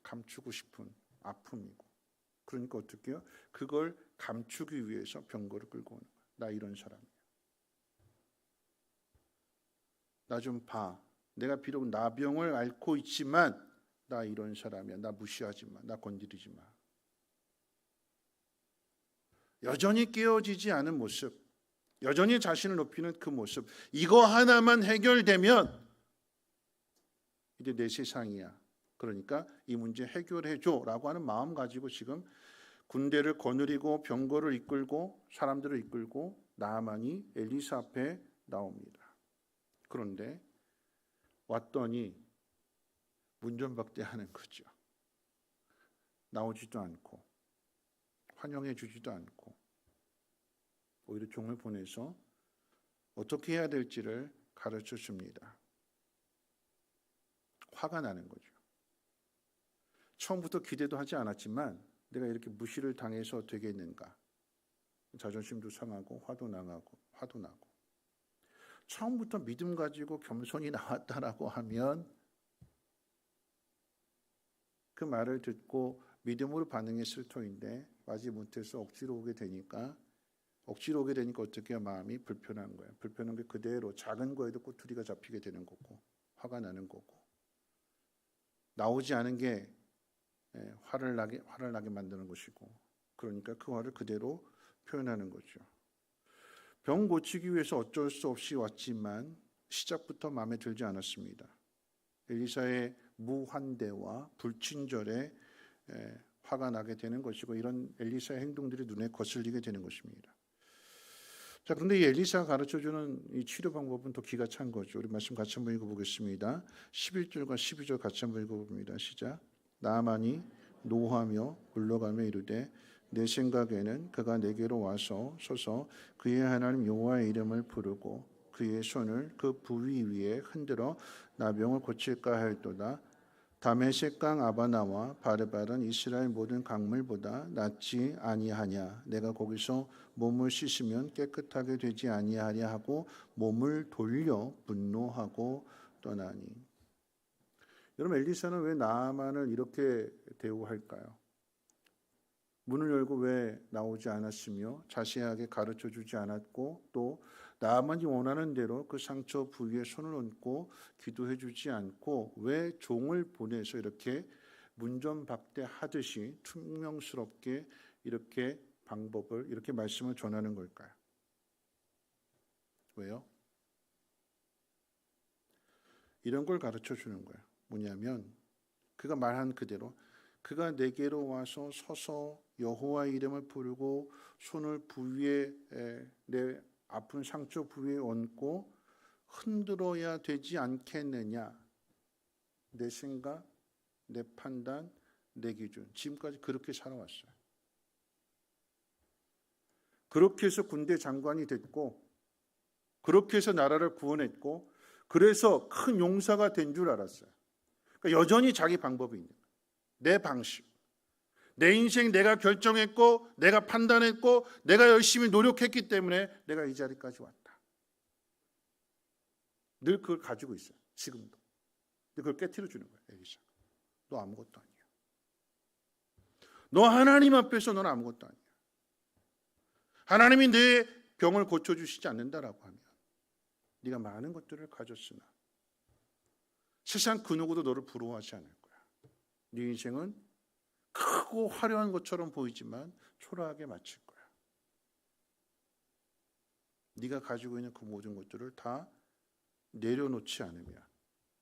B: 감추고 싶은 아픔이고. 그러니까 어떻게 해요? 그걸 감추기 위해서 병거를 끌고 오는 거예요. 나 이런 사람이야. 나 좀 봐. 내가 비록 나병을 앓고 있지만 나 이런 사람이야. 나 무시하지 마. 나 건드리지 마. 여전히 깨어지지 않은 모습, 여전히 자신을 높이는 그 모습, 이거 하나만 해결되면 이제 내 세상이야. 그러니까 이 문제 해결해줘 라고 하는 마음 가지고 지금 군대를 거느리고 병거를 이끌고 사람들을 이끌고 나아만이 엘리사 앞에 나옵니다. 그런데 왔더니 문전박대하는 거죠. 나오지도 않고 환영해 주지도 않고 오히려 종을 보내서 어떻게 해야 될지를 가르쳐 줍니다. 화가 나는 거죠. 처음부터 기대도 하지 않았지만 내가 이렇게 무시를 당해서 되겠는가. 자존심도 상하고 화도 나고. 처음부터 믿음 가지고 겸손히 나왔다라고 하면 그 말을 듣고 믿음으로 반응했을 터인데 마지 못해서 억지로 오게 되니까 어떻게 해요? 마음이 불편한 거예요. 불편한 게 그대로 작은 거에도 꼬투리가 잡히게 되는 거고 화가 나는 거고 나오지 않은 게 화를 나게 만드는 것이고, 그러니까 그 화를 그대로 표현하는 거죠. 병 고치기 위해서 어쩔 수 없이 왔지만 시작부터 마음에 들지 않았습니다. 엘리사의 무환대와 불친절에 화가 나게 되는 것이고 이런 엘리사의 행동들이 눈에 거슬리게 되는 것입니다. 자, 그런데 이 엘리사가 가르쳐주는 이 치료 방법은 더 기가 찬 거죠. 우리 말씀 같이 한번 읽어보겠습니다. 11절과 12절 같이 한번 읽어봅니다. 시작. 나아만이 노하며 물러가며 이르되 내 생각에는 그가 내게로 와서 서서 그의 하나님 여호와의 이름을 부르고 그의 손을 그 부위 위에 흔들어 나병을 고칠까 하였도다. 다메섹 강 아바나와 바르바른 이스라엘 모든 강물보다 낫지 아니하냐. 내가 거기서 몸을 씻으면 깨끗하게 되지 아니하냐 하고 몸을 돌려 분노하고 떠나니. 여러분 엘리사는 왜 나아만을 이렇게 대우할까요? 문을 열고 왜 나오지 않았으며 자세하게 가르쳐 주지 않았고 또 나아만이 원하는 대로 그 상처 부위에 손을 얹고 기도해 주지 않고 왜 종을 보내서 이렇게 문전박대하듯이 퉁명스럽게 이렇게 방법을 이렇게 말씀을 전하는 걸까요? 왜요? 이런 걸 가르쳐 주는 거예요. 뭐냐면 그가 말한 그대로 그가 내게로 와서 서서 여호와의 이름을 부르고 손을 부위에 내 아픈 상처 부위에 얹고 흔들어야 되지 않겠느냐. 내 생각, 내 판단, 내 기준. 지금까지 그렇게 살아왔어요. 그렇게 해서 군대 장관이 됐고 그렇게 해서 나라를 구원했고 그래서 큰 용사가 된 줄 알았어요. 그러니까 여전히 자기 방법이 있는 거예요. 내 방식. 내 인생 내가 결정했고 내가 판단했고 내가 열심히 노력했기 때문에 내가 이 자리까지 왔다. 늘 그걸 가지고 있어요. 지금도. 근데 그걸 깨트려 주는 거예요. 엘리사가. 너 아무것도 아니야. 너 하나님 앞에서 넌 아무것도 아니야. 하나님이 내 병을 고쳐주시지 않는다라고 하면 네가 많은 것들을 가졌으나 세상 그 누구도 너를 부러워하지 않을 거야. 네 인생은 크고 화려한 것처럼 보이지만 초라하게 마칠 거야. 네가 가지고 있는 그 모든 것들을 다 내려놓지 않으면,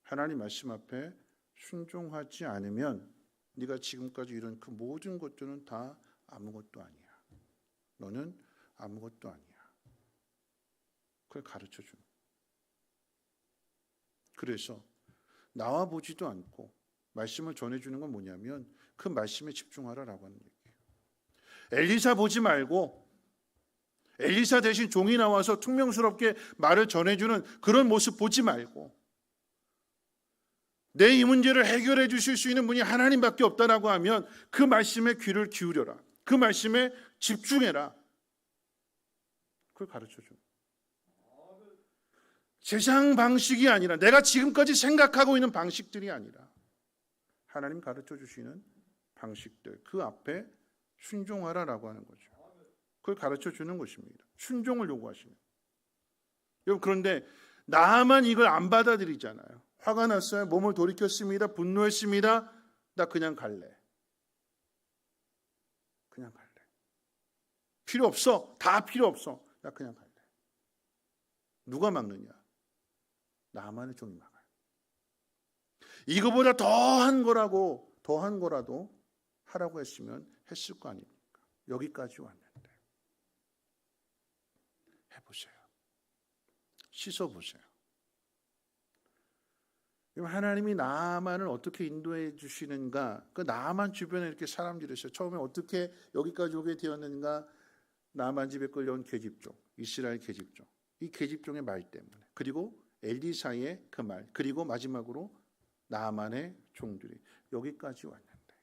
B: 하나님 말씀 앞에 순종하지 않으면 네가 지금까지 이룬 그 모든 것들은 다 아무것도 아니야. 너는 아무것도 아니야. 그걸 가르쳐주는 거야. 그래서 나와 보지도 않고 말씀을 전해주는 건 뭐냐면 그 말씀에 집중하라라고 하는 얘기예요. 엘리사 보지 말고 엘리사 대신 종이 나와서 퉁명스럽게 말을 전해주는 그런 모습 보지 말고 내 이 문제를 해결해 주실 수 있는 분이 하나님밖에 없다라고 하면 그 말씀에 귀를 기울여라. 그 말씀에 집중해라. 그걸 가르쳐줘. 세상 방식이 아니라 내가 지금까지 생각하고 있는 방식들이 아니라 하나님 가르쳐 주시는 방식들, 그 앞에 순종하라라고 하는 거죠. 그걸 가르쳐 주는 것입니다. 순종을 요구하시는. 여러분, 그런데 나만 이걸 안 받아들이잖아요. 화가 났어요. 몸을 돌이켰습니다. 분노했습니다. 나 그냥 갈래. 그냥 갈래. 필요 없어. 다 필요 없어. 나 그냥 갈래. 누가 막느냐? 나만의 종이 막아요. 이거보다 더한 거라도 하라고 했으면 했을 거 아닙니까? 여기까지 왔는데. 해보세요. 씻어보세요. 하나님이 나만을 어떻게 인도해 주시는가? 그 나만 주변에 이렇게 사람들이 있어요. 처음에 어떻게 여기까지 오게 되었는가? 나만 집에 끌려온 계집종, 이스라엘 계집종. 이 계집종의 말 때문에. 그리고 엘리사의 그 말. 그리고 마지막으로 나만의 종들이 여기까지 왔는데.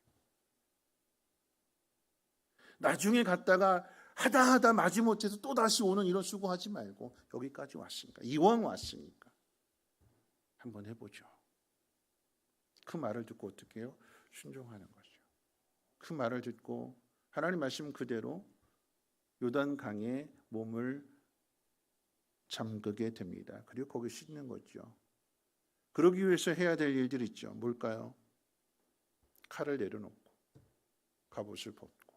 B: 나중에 갔다가 하다 마지못해서 또 다시 오는 이런 수고하지 말고 여기까지 왔으니까. 이왕 왔으니까. 한번 해보죠. 그 말을 듣고 어떻게 해요? 순종하는 거죠. 그 말을 듣고 하나님 말씀 그대로 요단강에 몸을 잠그게 됩니다. 그리고 거기 씻는 거죠. 그러기 위해서 해야 될 일들이 있죠. 뭘까요? 칼을 내려놓고 갑옷을 벗고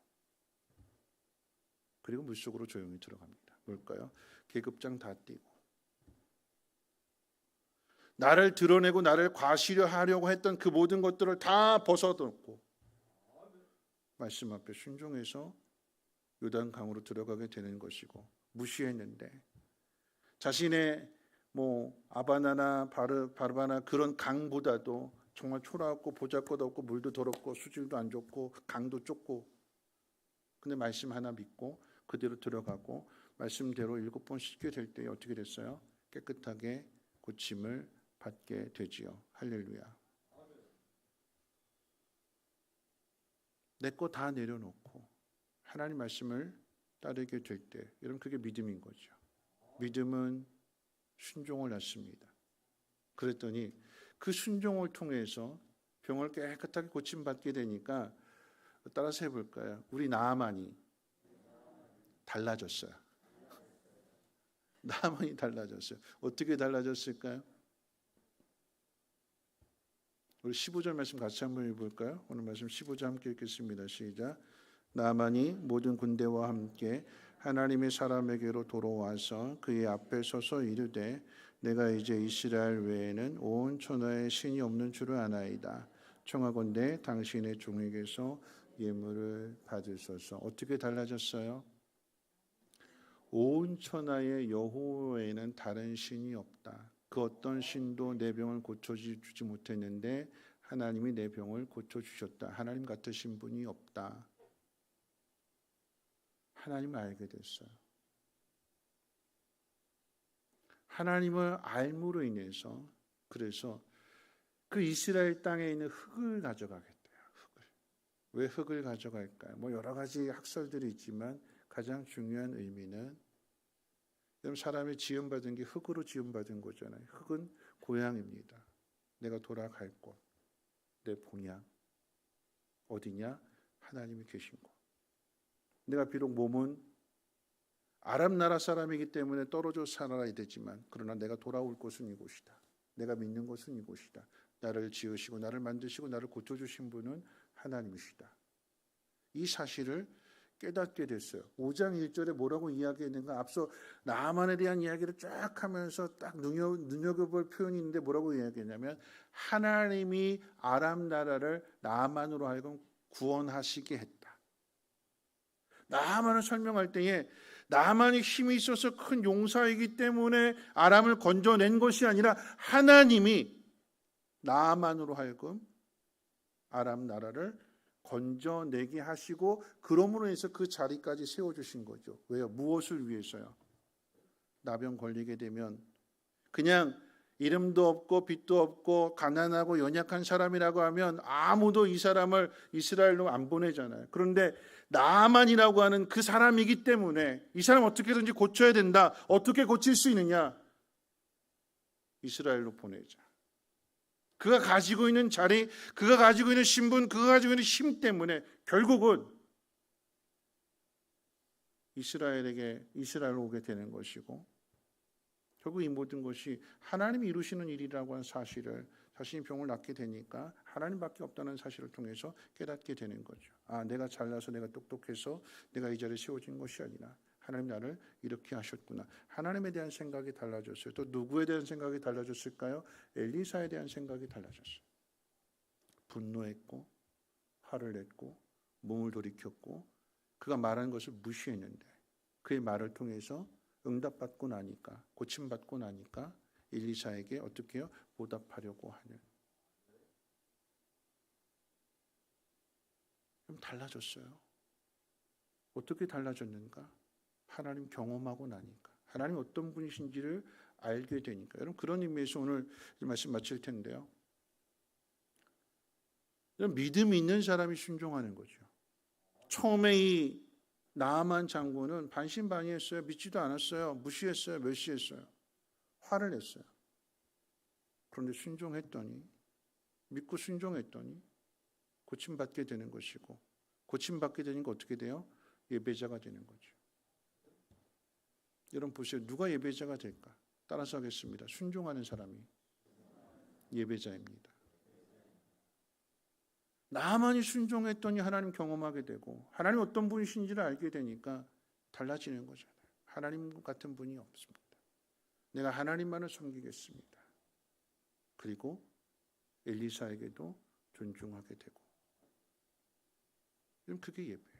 B: 그리고 물속으로 조용히 들어갑니다. 뭘까요? 계급장 다 띄고 나를 드러내고 나를 과시려 하려고 했던 그 모든 것들을 다 벗어놓고 말씀 앞에 순종해서 요단강으로 들어가게 되는 것이고, 무시했는데 자신의 아바나나 바르바나 그런 강보다도 정말 초라하고 보잘것없고 물도 더럽고 수질도 안 좋고 강도 좁고, 근데 말씀 하나 믿고 그대로 들어가고 말씀대로 7번 씻게 될 때 어떻게 됐어요? 깨끗하게 고침을 받게 되지요. 할렐루야. 내 거 다 내려놓고 하나님 말씀을 따르게 될 때, 여러분, 그게 믿음인 거죠. 믿음은 순종을 낳습니다. 그랬더니 그 순종을 통해서 병을 깨끗하게 고침받게 되니까, 따라서 해볼까요? 우리 나아만이 달라졌어요. 나아만이 달라졌어요. 어떻게 달라졌을까요? 우리 15절 말씀 같이 한번 읽어볼까요? 오늘 말씀 15절 함께 읽겠습니다. 시작. 나아만이 모든 군대와 함께 하나님의 사람에게로 돌아와서 그의 앞에 서서 이르되, 내가 이제 이스라엘 외에는 온 천하에 신이 없는 줄을 아나이다. 청하건대 당신의 종에게서 예물을 받으소서. 어떻게 달라졌어요? 온 천하의 여호와에는 다른 신이 없다. 그 어떤 신도 내 병을 고쳐주지 못했는데 하나님이 내 병을 고쳐주셨다. 하나님 같으신 분이 없다. 하나님을 알게 됐어요. 하나님을 알므로 인해서, 그래서 그 이스라엘 땅에 있는 흙을 가져가겠대요. 흙을. 왜 흙을 가져갈까요? 여러 가지 학설들이 있지만 가장 중요한 의미는, 여러분, 사람이 지음받은 게 흙으로 지음받은 거잖아요. 흙은 고향입니다. 내가 돌아갈 곳, 내 본향. 어디냐? 하나님이 계신 곳. 내가 비록 몸은 아람 나라 사람이기 때문에 떨어져 살아야 되지만 그러나 내가 돌아올 곳은 이곳이다. 내가 믿는 곳은 이곳이다. 나를 지으시고 나를 만드시고 나를 고쳐주신 분은 하나님이시다. 이 사실을 깨닫게 됐어요. 5장 1절에 뭐라고 이야기했는가? 앞서 나아만에 대한 이야기를 쫙 하면서 딱 눈여겨볼 표현이 있는데 뭐라고 이야기했냐면 하나님이 아람 나라를 나아만으로 하여금 구원하시게 했다. 나아만을 설명할 때에 나아만이 힘이 있어서 큰 용사이기 때문에 아람을 건져낸 것이 아니라 하나님이 나아만으로 하여금 아람 나라를 건져내게 하시고 그러므로 해서 그 자리까지 세워주신 거죠. 왜요? 무엇을 위해서요? 나병 걸리게 되면 그냥 이름도 없고 빚도 없고 가난하고 연약한 사람이라고 하면 아무도 이 사람을 이스라엘로 안 보내잖아요. 그런데 나아만이라고 하는 그 사람이기 때문에 이 사람 어떻게든지 고쳐야 된다. 어떻게 고칠 수 있느냐? 이스라엘로 보내자. 그가 가지고 있는 자리, 그가 가지고 있는 신분, 그가 가지고 있는 힘 때문에 결국은 이스라엘로 오게 되는 것이고 결국 이 모든 것이 하나님이 이루시는 일이라고 하는 사실을 자신이 병을 낫게 되니까 하나님밖에 없다는 사실을 통해서 깨닫게 되는 거죠. 내가 잘나서 내가 똑똑해서 내가 이 자리에 세워진 것이 아니라 하나님 나를 이렇게 하셨구나. 하나님에 대한 생각이 달라졌어요. 또 누구에 대한 생각이 달라졌을까요? 엘리사에 대한 생각이 달라졌어요. 분노했고 화를 냈고 몸을 돌이켰고 그가 말한 것을 무시했는데 그의 말을 통해서 응답받고 나니까 고침받고 나니까 엘리사에게 어떻게 해요? 보답하려고 하는. 좀 달라졌어요. 어떻게 달라졌는가? 하나님 경험하고 나니까 하나님 어떤 분이신지를 알게 되니까. 여러분 그런 의미에서 오늘 말씀 마칠 텐데요. 믿음이 있는 사람이 순종하는 거죠. 처음에 이 나아만 장군은 반신반의했어요. 믿지도 않았어요. 무시했어요. 멸시했어요. 화를 냈어요. 그런데 순종했더니 믿고 순종했더니 고침받게 되는 것이고 고침받게 되니까 어떻게 돼요? 예배자가 되는 거죠. 여러분 보세요. 누가 예배자가 될까? 따라서 하겠습니다. 순종하는 사람이 예배자입니다. 나만이 순종했더니 하나님 경험하게 되고 하나님 어떤 분이신지를 알게 되니까 달라지는 거잖아요. 하나님 같은 분이 없습니다. 내가 하나님만을 섬기겠습니다. 그리고 엘리사에게도 존중하게 되고 그게 예배예요.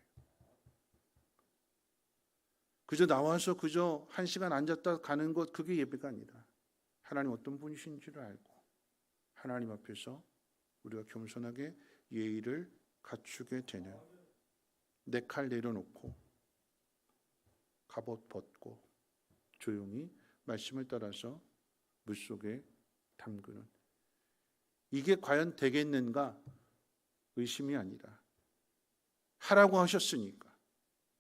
B: 그저 나와서 그저 1시간 앉았다 가는 것 그게 예배가 아니라 하나님 어떤 분이신지를 알고 하나님 앞에서 우리가 겸손하게 예의를 갖추게 되는 내 칼 내려놓고 갑옷 벗고 조용히 말씀을 따라서 물속에 담그는 이게 과연 되겠는가? 의심이 아니라 하라고 하셨으니까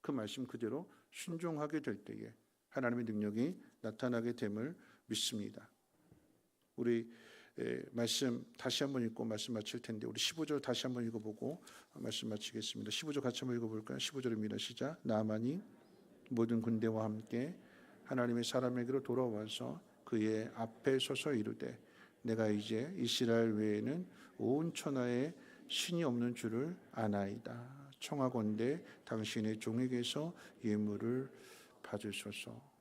B: 그 말씀 그대로 순종하게 될 때에 하나님의 능력이 나타나게 됨을 믿습니다. 우리 말씀 다시 한번 읽고 말씀 마칠 텐데 우리 15절 다시 한번 읽어보고 말씀 마치겠습니다. 15절 같이 한번 읽어볼까요? 15절입니다. 시작. 나아만이 모든 군대와 함께 하나님의 사람에게로 돌아와서 그의 앞에 서서 이르되 내가 이제 이스라엘 외에는 온 천하에 신이 없는 줄을 아나이다. 청하건대 당신의 종에게서 예물을 받으소서.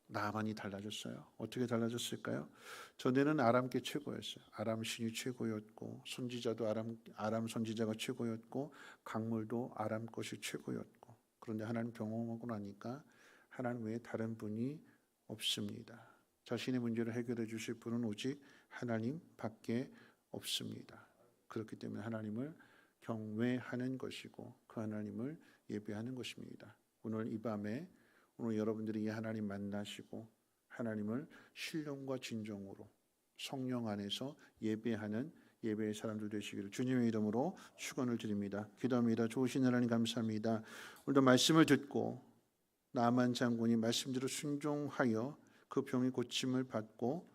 B: 나아만이 달라졌어요. 어떻게 달라졌을까요? 전에는 아람께 최고였어요. 아람 신이 최고였고 선지자도 아람 선지자가 최고였고 강물도 아람 것이 최고였고 그런데 하나님 경험하고 나니까 하나님 외에 다른 분이 없습니다. 자신의 문제를 해결해 주실 분은 오직 하나님밖에 없습니다. 그렇기 때문에 하나님을 경외하는 것이고 그 하나님을 예배하는 것입니다. 오늘 이 밤에 오늘 여러분들이 이 하나님 만나시고 하나님을 신령과 진정으로 성령 안에서 예배하는 예배의 사람들 되시기를 주님의 이름으로 축원을 드립니다. 기도합니다. 좋으신 하나님 감사합니다. 오늘도 말씀을 듣고 나아만 장군이 말씀대로 순종하여 그 병이 고침을 받고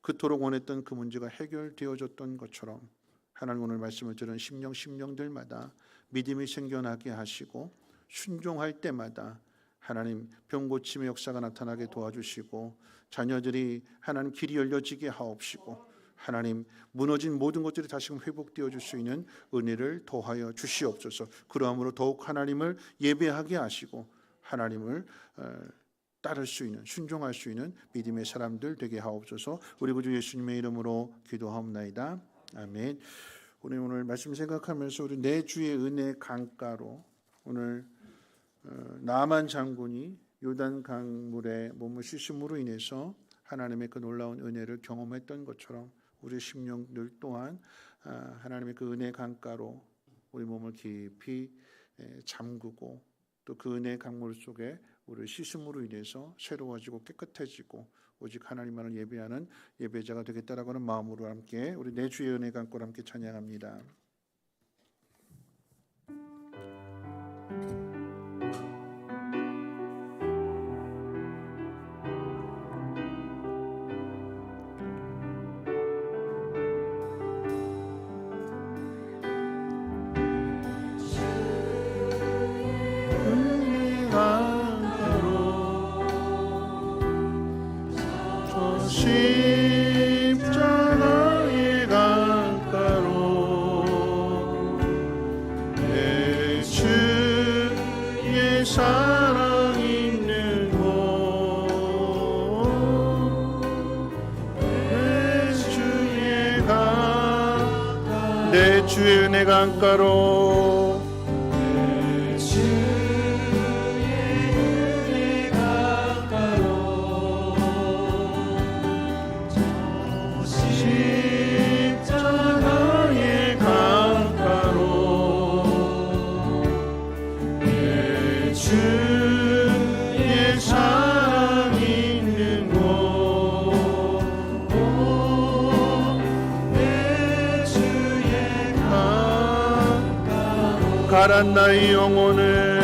B: 그토록 원했던 그 문제가 해결되어졌던 것처럼 하나님 오늘 말씀을 들은 심령들마다 믿음이 생겨나게 하시고 순종할 때마다 하나님 병 고침의 역사가 나타나게 도와주시고 자녀들이 하나님 길이 열려지게 하옵시고 하나님 무너진 모든 것들이 다시금 회복되어 줄 수 있는 은혜를 더하여 주시옵소서. 그러함으로 더욱 하나님을 예배하게 하시고 하나님을 따를 수 있는 순종할 수 있는 믿음의 사람들 되게 하옵소서. 우리 구주 예수님의 이름으로 기도하옵나이다. 아멘. 오늘 말씀 생각하면서 우리 내 주의 은혜 강가로 오늘 나만 장군이 요단 강물에 몸을 씻음으로 인해서 하나님의 그 놀라운 은혜를 경험했던 것처럼 우리 심령들 또한 하나님의 그 은혜 강가로 우리 몸을 깊이 잠그고 또 그 은혜 강물 속에 우리 씻음으로 인해서 새로워지고 깨끗해지고 오직 하나님만을 예배하는 예배자가 되겠다라고 하는 마음으로 함께 우리 내 주의 은혜 강가로 함께 찬양합니다. 십자가의 강가로 내 주의 사랑 있는 곳 내 주의 은혜 강가로 가란 나의 영혼을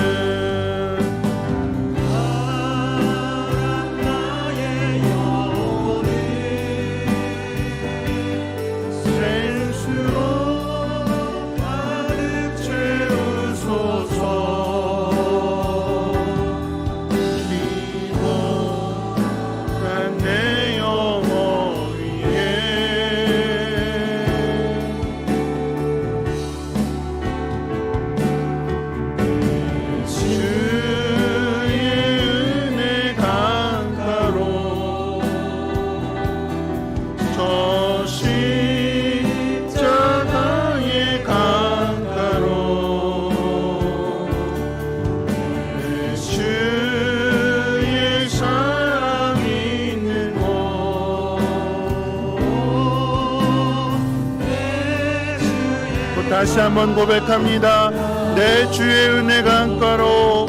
B: 생수로 가득 채우소서. 기도한 내 영혼 위에 다시 한번 고백합니다. 내 주의 은혜 강가로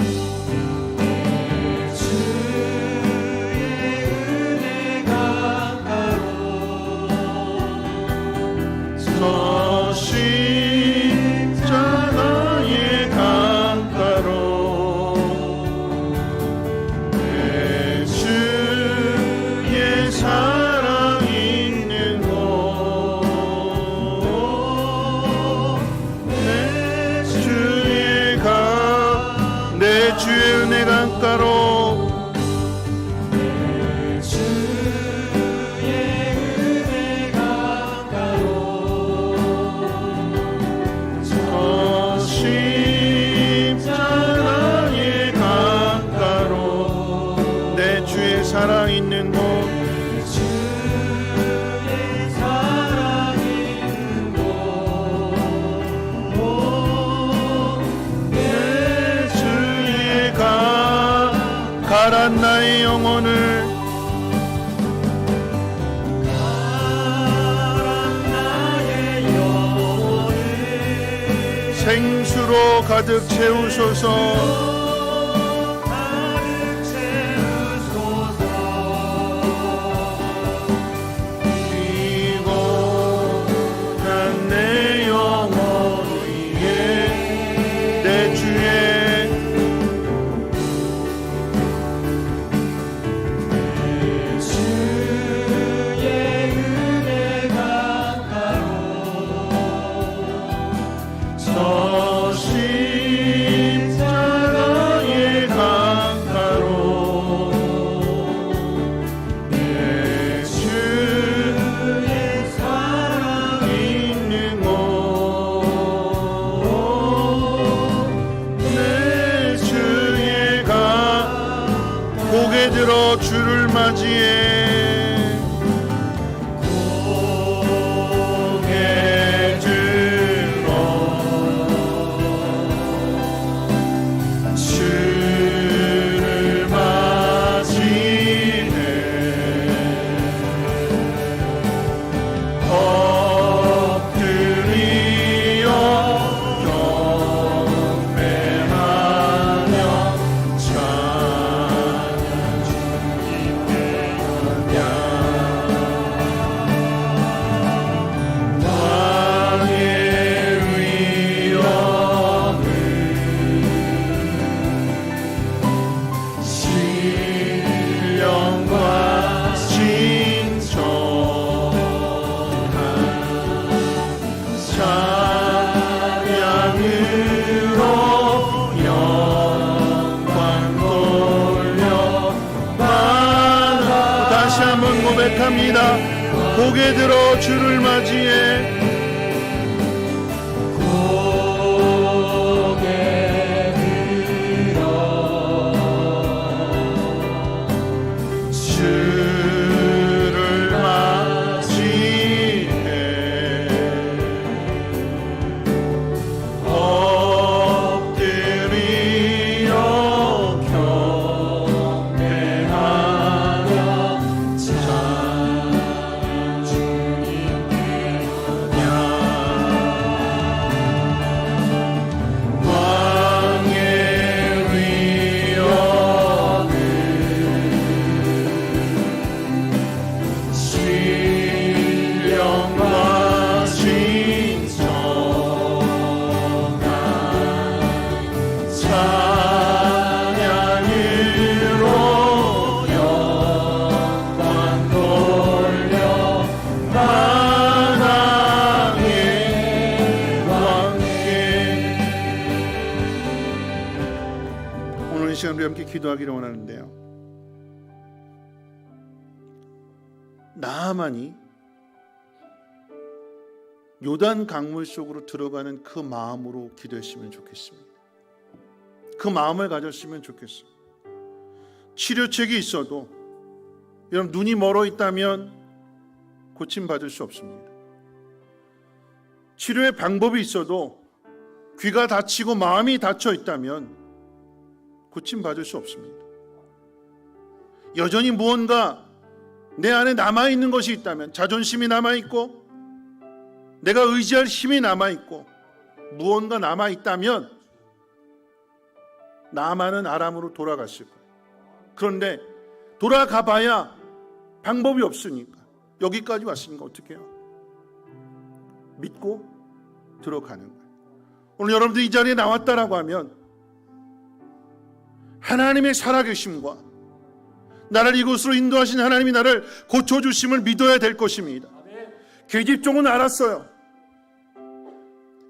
B: 저 십자가의 강가로 내 주의 사랑 있는 곳 내 주의 은혜 강가로 저 십자가의 강가로 내 주의 사랑 있는 곳 가란 나의 영혼을 생수로 가득 채우소서. 피곤한 내 영혼 위에 내 주의 저 십자가 들어 주를 맞이해 고개 들어 주를 맞이해 엎드리어 경배하며 고백합니다. 고개 들어 주를 맞이해 고개 들어 주를 맞이해 엎드리어 경배하며 오늘 이 시간 우리 함께 기도하기를 원하는데요. 나아만이 요단 강물 속으로 들어가는 그 마음으로 기도했으면 좋겠습니다. 그 마음을 가졌으면 좋겠어요. 치료책이 있어도 여러분 눈이 멀어 있다면 고침받을 수 없습니다. 치료의 방법이 있어도 귀가 다치고 마음이 닫혀 있다면 고침받을 수 없습니다. 여전히 무언가 내 안에 남아있는 것이 있다면, 자존심이 남아있고 내가 의지할 힘이 남아있고 무언가 남아있다면 나아만은 아람으로 돌아갔을 거예요. 그런데 돌아가 봐야 방법이 없으니까 여기까지 왔으니까 어떻게 해요? 믿고 들어가는 거예요. 오늘 여러분들 이 자리에 나왔다라고 하면 하나님의 살아계심과 나를 이곳으로 인도하신 하나님이 나를 고쳐주심을 믿어야 될 것입니다. 계집종은 알았어요.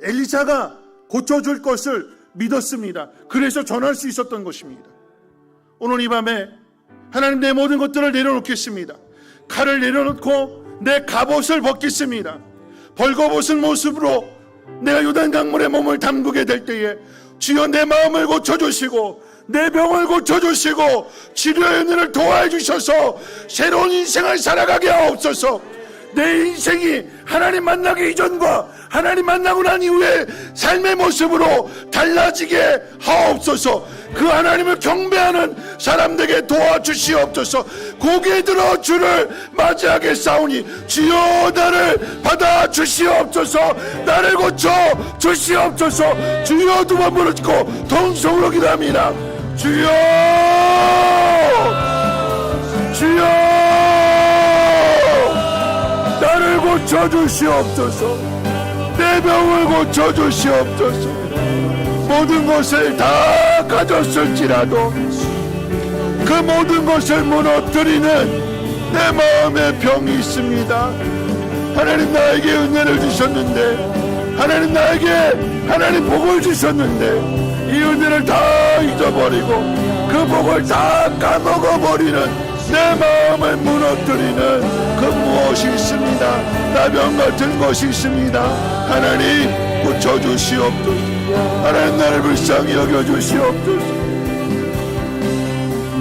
B: 엘리사가 고쳐줄 것을 믿었습니다. 그래서 전할 수 있었던 것입니다. 오늘 이 밤에 하나님 내 모든 것들을 내려놓겠습니다. 칼을 내려놓고 내 갑옷을 벗겠습니다. 벌거벗은 모습으로 내가 요단 강물에 몸을 담그게 될 때에 주여 내 마음을 고쳐주시고 내 병을 고쳐주시고 치료의 은혜를 도와주셔서 새로운 인생을 살아가게 하옵소서. 내 인생이 하나님 만나기 이전과 하나님 만나고 난 이후의 삶의 모습으로 달라지게 하옵소서. 그 하나님을 경배하는 사람 되게 도와주시옵소서. 고개 들어 주를 맞이하게 싸우니 주여 나를 받아주시옵소서. 나를 고쳐 주시옵소서. 주여 두 번 부르짖고 통성으로 기도합니다. 주여 주여 나를 고쳐주시옵소서. 내 병을 고쳐주시옵소서. 모든 것을 다 가졌을지라도 그 모든 것을 무너뜨리는 내 마음의 병이 있습니다. 하나님 나에게 은혜를 주셨는데, 하나님 나에게 하나님 복을 주셨는데 이 은혜를 다 잊어버리고 그 복을 다 까먹어버리는 내 마음을 무너뜨리는 그 무엇이 있습니다. 나병 같은 것이 있습니다. 하나님 고쳐주시옵소서. 하나님 나를 불쌍히 여겨주시옵소서.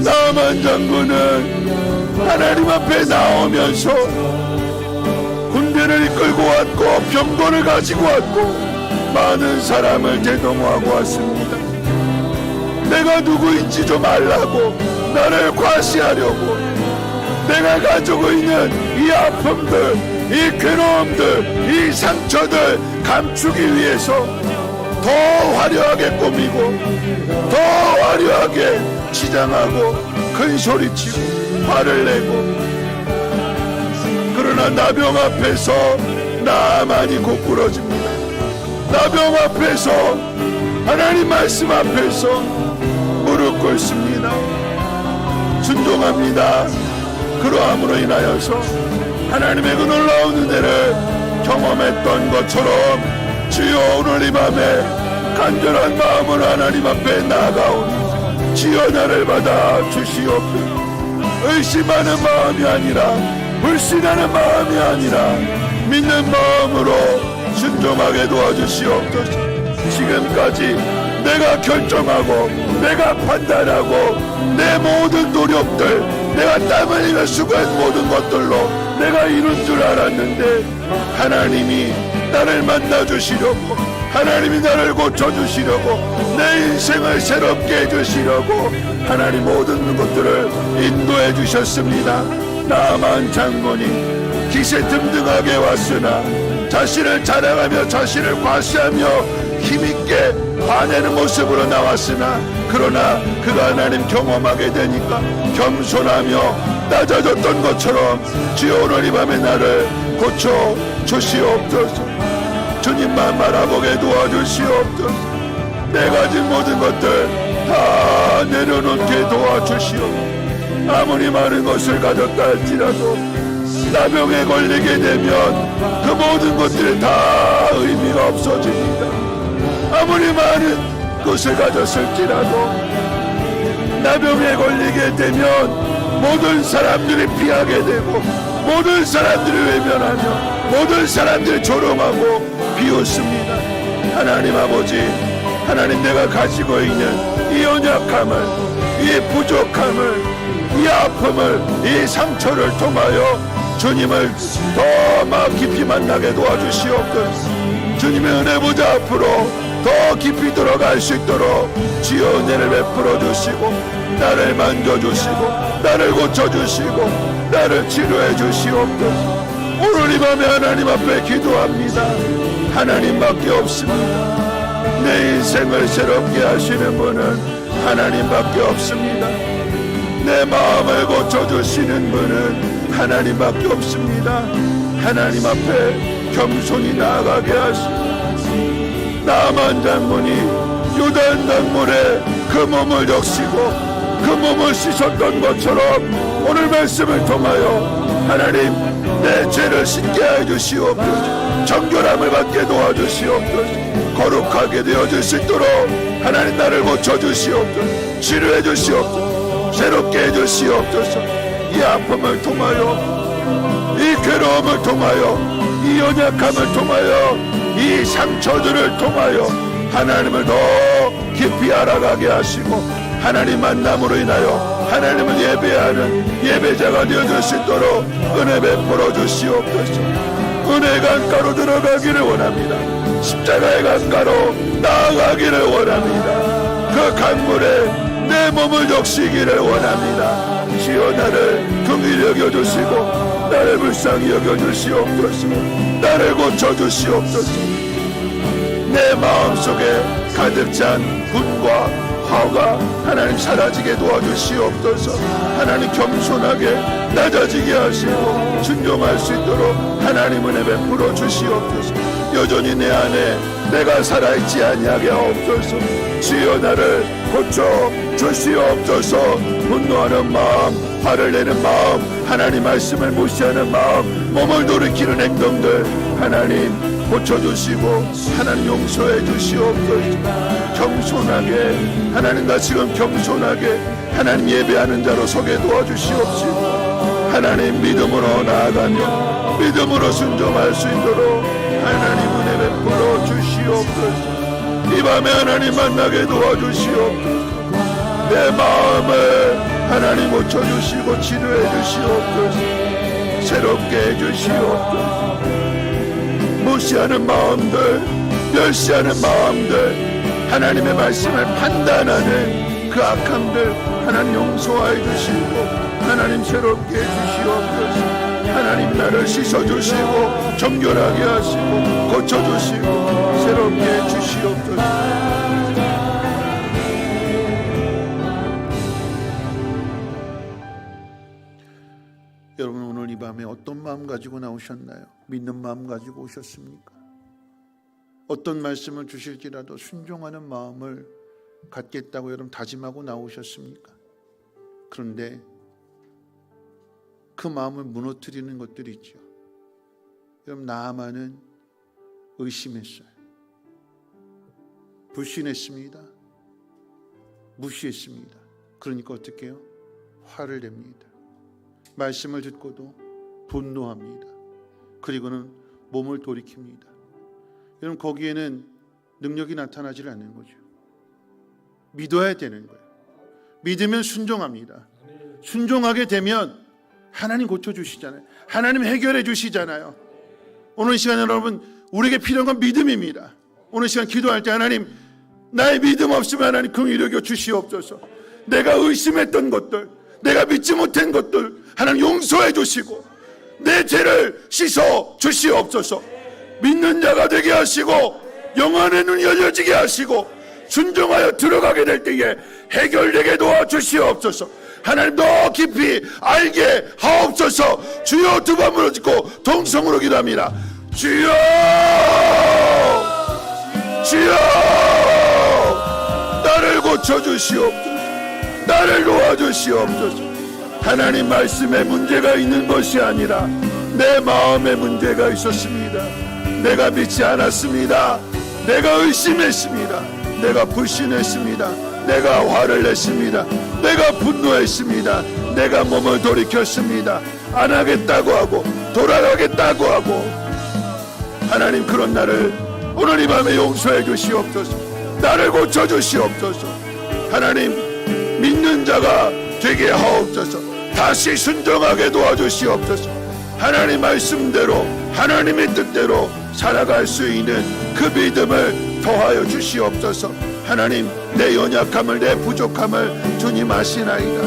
B: 나만 장군은 하나님 앞에 나오면서 군대를 이끌고 왔고 병거를 가지고 왔고 많은 사람을 대동하고 왔습니다. 내가 누구인지 좀 알라고, 나를 과시하려고, 내가 가지고 있는 이 아픔들, 이 괴로움들, 이 상처들 감추기 위해서 더 화려하게 꾸미고 더 화려하게 치장하고 큰 소리치고 화를 내고, 그러나 나병 앞에서 나만이 고꾸러집니다. 나병 앞에서, 하나님 말씀 앞에서 무릎 꿇습니다. 순종합니다. 그러함으로 인하여서 하나님의 그 놀라운 은혜를 경험했던 것처럼 주여 오늘 이 밤에 간절한 마음으로 하나님 앞에 나아가오니 주여 나를 받아 주시옵소서. 의심하는 마음이 아니라, 불신하는 마음이 아니라 믿는 마음으로 순종하게 도와주시옵소서. 지금까지 내가 결정하고 내가 판단하고 내 모든 노력들, 내가 땀 흘리며 수고한 모든 것들로 내가 이룬 줄 알았는데 하나님이 나를 만나주시려고, 하나님이 나를 고쳐주시려고, 내 인생을 새롭게 해주시려고 하나님 모든 것들을 인도해 주셨습니다. 나만 장군이 기세등등하게 왔으나 자신을 자랑하며 자신을 과시하며 힘있게 화내는 모습으로 나왔으나, 그러나 그가 하나님 경험하게 되니까 겸손하며 낮아졌던 것처럼 주여 오늘 이 밤에 나를 고쳐 주시옵소서. 주님만 바라보게 도와주시옵소서. 내 가진 모든 것들 다 내려놓게 도와주시옵소서. 아무리 많은 것을 가졌다 할지라도 나병에 걸리게 되면 그 모든 것들이 다 의미가 없어집니다. 아무리 많은 것을 가졌을지라도 나병에 걸리게 되면 모든 사람들이 피하게 되고, 모든 사람들이 외면하며 모든 사람들이 조롱하고 비웃습니다. 하나님 아버지, 하나님 내가 가지고 있는 이 연약함을, 이 부족함을, 이 아픔을, 이 상처를 통하여 주님을 더 깊이 만나게 도와주시옵소서. 주님의 은혜 보좌 앞으로 더 깊이 들어갈 수 있도록 주여 은혜를 베풀어 주시고, 나를 만져주시고, 나를 고쳐주시고, 나를 치료해 주시옵소서. 오늘 이 밤에 하나님 앞에 기도합니다. 하나님밖에 없습니다. 내 인생을 새롭게 하시는 분은 하나님밖에 없습니다. 내 마음을 고쳐주시는 분은 하나님밖에 없습니다. 하나님 앞에 겸손히 나아가게 하시고, 나만 장군이 요단 강물에 그 몸을 적시고 그 몸을 씻었던 것처럼 오늘 말씀을 통하여 하나님 내 죄를 씻게 해주시옵소서. 정결함을 받게 도와주시옵소서. 거룩하게 되어질 수 있도록 하나님 나를 고쳐주시옵소서. 치료해 주시옵소서. 새롭게 해주시옵소서. 이 아픔을 통하여, 이 괴로움을 통하여, 이 연약함을 통하여, 이 상처들을 통하여 하나님을 더 깊이 알아가게 하시고, 하나님 만남으로 인하여 하나님을 예배하는 예배자가 되어줄 수 있도록 은혜 베풀어 주시옵소서. 은혜 강가로 들어가기를 원합니다. 십자가의 강가로 나아가기를 원합니다. 그 강물에 내 몸을 적시기를 원합니다. 주여 나를 긍휼히 여겨주시고 나를 불쌍히 여겨주시옵소서. 나를 고쳐주시옵소서. 내 마음속에 가득 찬 분과 화가 하나님 사라지게 도와주시옵소서. 하나님 겸손하게 낮아지게 하시고 순종할 수 있도록 하나님 은혜 베풀어 주시옵소서. 여전히 내 안에 내가 살아있지 아니하게 하옵소서. 주여 나를 고쳐 주시옵소서. 분노하는 마음, 화를 내는 마음, 하나님 말씀을 무시하는 마음, 몸을 돌이키는 행동들 하나님 고쳐주시고 하나님 용서해 주시옵소서. 겸손하게 하나님 나 지금 겸손하게 하나님 예배하는 자로 서게 도와주시옵시고, 하나님 믿음으로 나아가며 믿음으로 순종할 수 있도록 하나님 은혜 베풀어 주시옵소서. 이 밤에 하나님 만나게 도와주시옵소서. 내 마음을 하나님 고쳐주시고 치료해 주시옵소서. 새롭게 해주시옵소서. 무시하는 마음들, 멸시하는 마음들, 하나님의 말씀을 판단하는 그 악함들 하나님 용서해 주시고, 하나님 새롭게 해주시옵소서. 하나님 나를 씻어주시고 정결하게 하시고 고쳐주시고 새롭게 해주시옵소서. 여러분, 오늘 이 밤에 어떤 마음 가지고 나오셨나요? 믿는 마음 가지고 오셨습니까? 어떤 말씀을 주실지라도 순종하는 마음을 갖겠다고 여러분 다짐하고 나오셨습니까? 그런데 그 마음을 무너뜨리는 것들이 있죠. 여러분, 나아만은 의심했어요. 불신했습니다. 무시했습니다. 그러니까 어떻게 해요? 화를 냅니다. 말씀을 듣고도 분노합니다. 그리고는 몸을 돌이킵니다. 여러분, 거기에는 능력이 나타나지 않는 거죠. 믿어야 되는 거예요. 믿으면 순종합니다. 순종하게 되면 하나님 고쳐주시잖아요. 하나님 해결해 주시잖아요. 오늘 시간 여러분, 우리에게 필요한 건 믿음입니다. 오늘 시간 기도할 때 하나님, 나의 믿음 없으면 하나님 긍휼히 여겨 주시옵소서. 내가 의심했던 것들, 내가 믿지 못한 것들 하나님 용서해 주시고 내 죄를 씻어 주시옵소서. 믿는 자가 되게 하시고 영안의 눈이 열려지게 하시고 순종하여 들어가게 될 때에 해결되게 도와주시옵소서. 하나님 더 깊이 알게 하옵소서. 주여, 두 번 무너지고 동성으로 기도합니다. 주여, 주여, 나를 고쳐주시옵소서. 나를 도와주시옵소서. 하나님 말씀에 문제가 있는 것이 아니라 내 마음에 문제가 있었습니다. 내가 믿지 않았습니다. 내가 의심했습니다. 내가 불신했습니다. 내가 화를 냈습니다. 내가 분노했습니다. 내가 몸을 돌이켰습니다. 안 하겠다고 하고 돌아가겠다고 하고, 하나님 그런 나를 오늘 이 밤에 용서해 주시옵소서. 나를 고쳐 주시옵소서. 하나님 믿는 자가 되게 하옵소서. 다시 순종하게 도와주시옵소서. 하나님 말씀대로 하나님의 뜻대로 살아갈 수 있는 그 믿음을 더하여 주시옵소서. 하나님 내 연약함을, 내 부족함을 주님 아시나이다.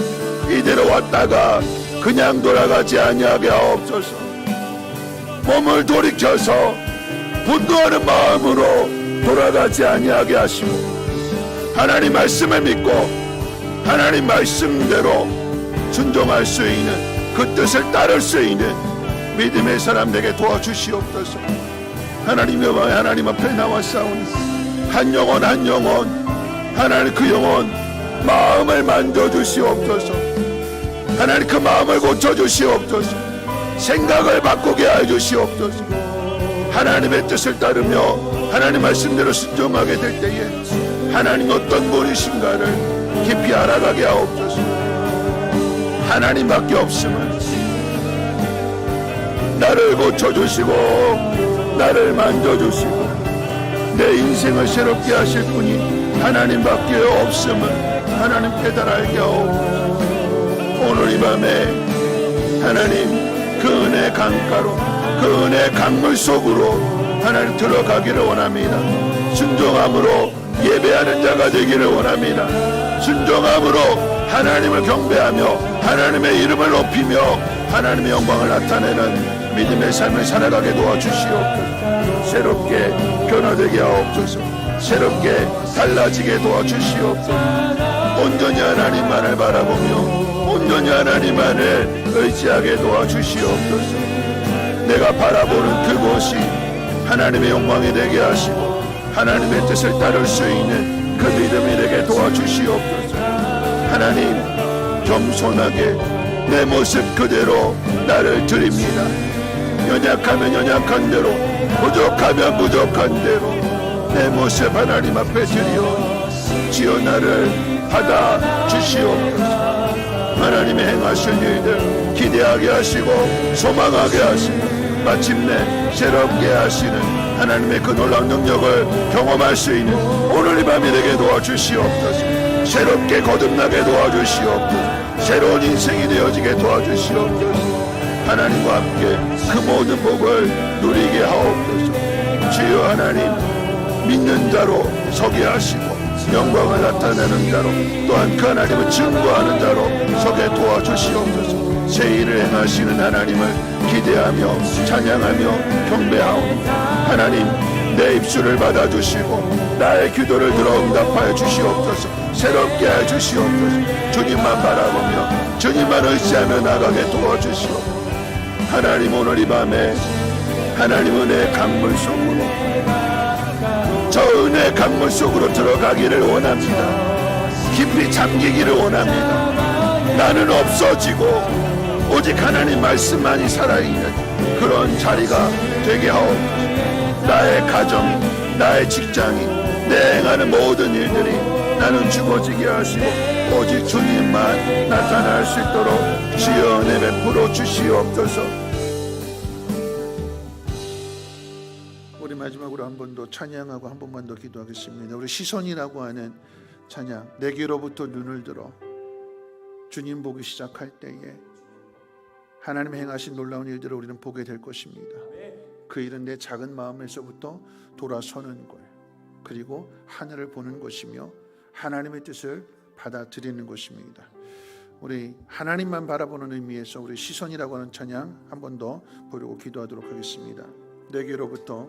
B: 이대로 왔다가 그냥 돌아가지 아니하게 하옵소서. 몸을 돌이켜서 분노하는 마음으로 돌아가지 아니하게 하시고, 하나님 말씀을 믿고 하나님 말씀대로 순종할 수 있는, 그 뜻을 따를 수 있는 믿음의 사람 되게 도와주시옵소서. 하나님 여호와, 하나님 앞에 나왔사오니 한 영혼 한 영혼, 하나님 그 영혼 마음을 만져주시옵소서. 하나님 그 마음을 고쳐주시옵소서. 생각을 바꾸게 해주시옵소서. 하나님의 뜻을 따르며 하나님 말씀대로 순종하게 될 때에 하나님 어떤 분이신가를 깊이 알아가게 하옵소서. 하나님밖에 없음을, 나를 고쳐주시고 나를 만져주시고 내 인생을 새롭게 하실 분이 하나님밖에 없음을 하나님 깨달게 하옵소서. 오늘 이 밤에 하나님 그 은혜 강가로, 그 은혜 강물 속으로 하나님 들어가기를 원합니다. 순종함으로 예배하는 자가 되기를 원합니다. 순종함으로 하나님을 경배하며 하나님의 이름을 높이며 하나님의 영광을 나타내는 믿음의 삶을 살아가게 도와주시옵소서. 새롭게 변화되게 하옵소서. 새롭게 달라지게 도와주시옵소서. 온전히 하나님만을 바라보며 온전히 하나님만을 의지하게 도와주시옵소서. 내가 바라보는 그곳이 하나님의 영광이 되게 하시고 하나님의 뜻을 따를 수 있는 그 믿음이 되게 도와주시옵소서. 하나님 겸손하게 내 모습 그대로 나를 드립니다. 연약하면 연약한 대로, 부족하면 부족한 대로 내 모습 하나님 앞에 드리오. 주여 나를 받아 주시옵소서. 하나님의 행하실 일들 기대하게 하시고 소망하게 하시고 마침내 새롭게 하시는 하나님의 그 놀라운 능력을 경험할 수 있는 오늘 이 밤이 되게 도와주시옵소서. 새롭게 거듭나게 도와주시옵소서. 새로운 인생이 되어지게 도와주시옵소서. 하나님과 함께 그 모든 복을 누리게 하옵소서. 주여 하나님, 믿는 자로 서게 하시고 영광을 나타내는 자로, 또한 그 하나님을 증거하는 자로 서게 도와주시옵소서. 새 일을 행하시는 하나님을 기대하며 찬양하며 경배하오니 하나님, 내 입술을 받아주시고 나의 기도를 들어 응답하여 주시옵소서. 새롭게 해 주시옵소서. 주님만 바라보며 주님만 의지하며 나가게 도와주시옵소서. 하나님, 오늘 이 밤에 하나님 은혜의 강물 속으로, 저 은혜의 강물 속으로 들어가기를 원합니다. 깊이 잠기기를 원합니다. 나는 없어지고 오직 하나님 말씀만이 살아있는 그런 자리가 되게 하옵소서. 나의 가정, 나의 직장이, 내 행하는 모든 일들이 나는 죽어지게 하시고 오직 주님만 나타날 수 있도록 주여 은혜 베풀어 주시옵소서. 우리 마지막으로 한 번 더 찬양하고 한 번만 더 기도하겠습니다. 우리 시선이라고 하는 찬양, 내게로부터 눈을 들어 주님 보기 시작할 때에 하나님 행하신 놀라운 일들을 우리는 보게 될 것입니다. 그 일은 내 작은 마음에서부터 돌아서는 것, 그리고 하늘을 보는 것이며 하나님의 뜻을 받아들이는 것입니다. 우리 하나님만 바라보는 의미에서 우리 시선이라고 하는 찬양 한 번 더 부르고 기도하도록 하겠습니다. 내게로부터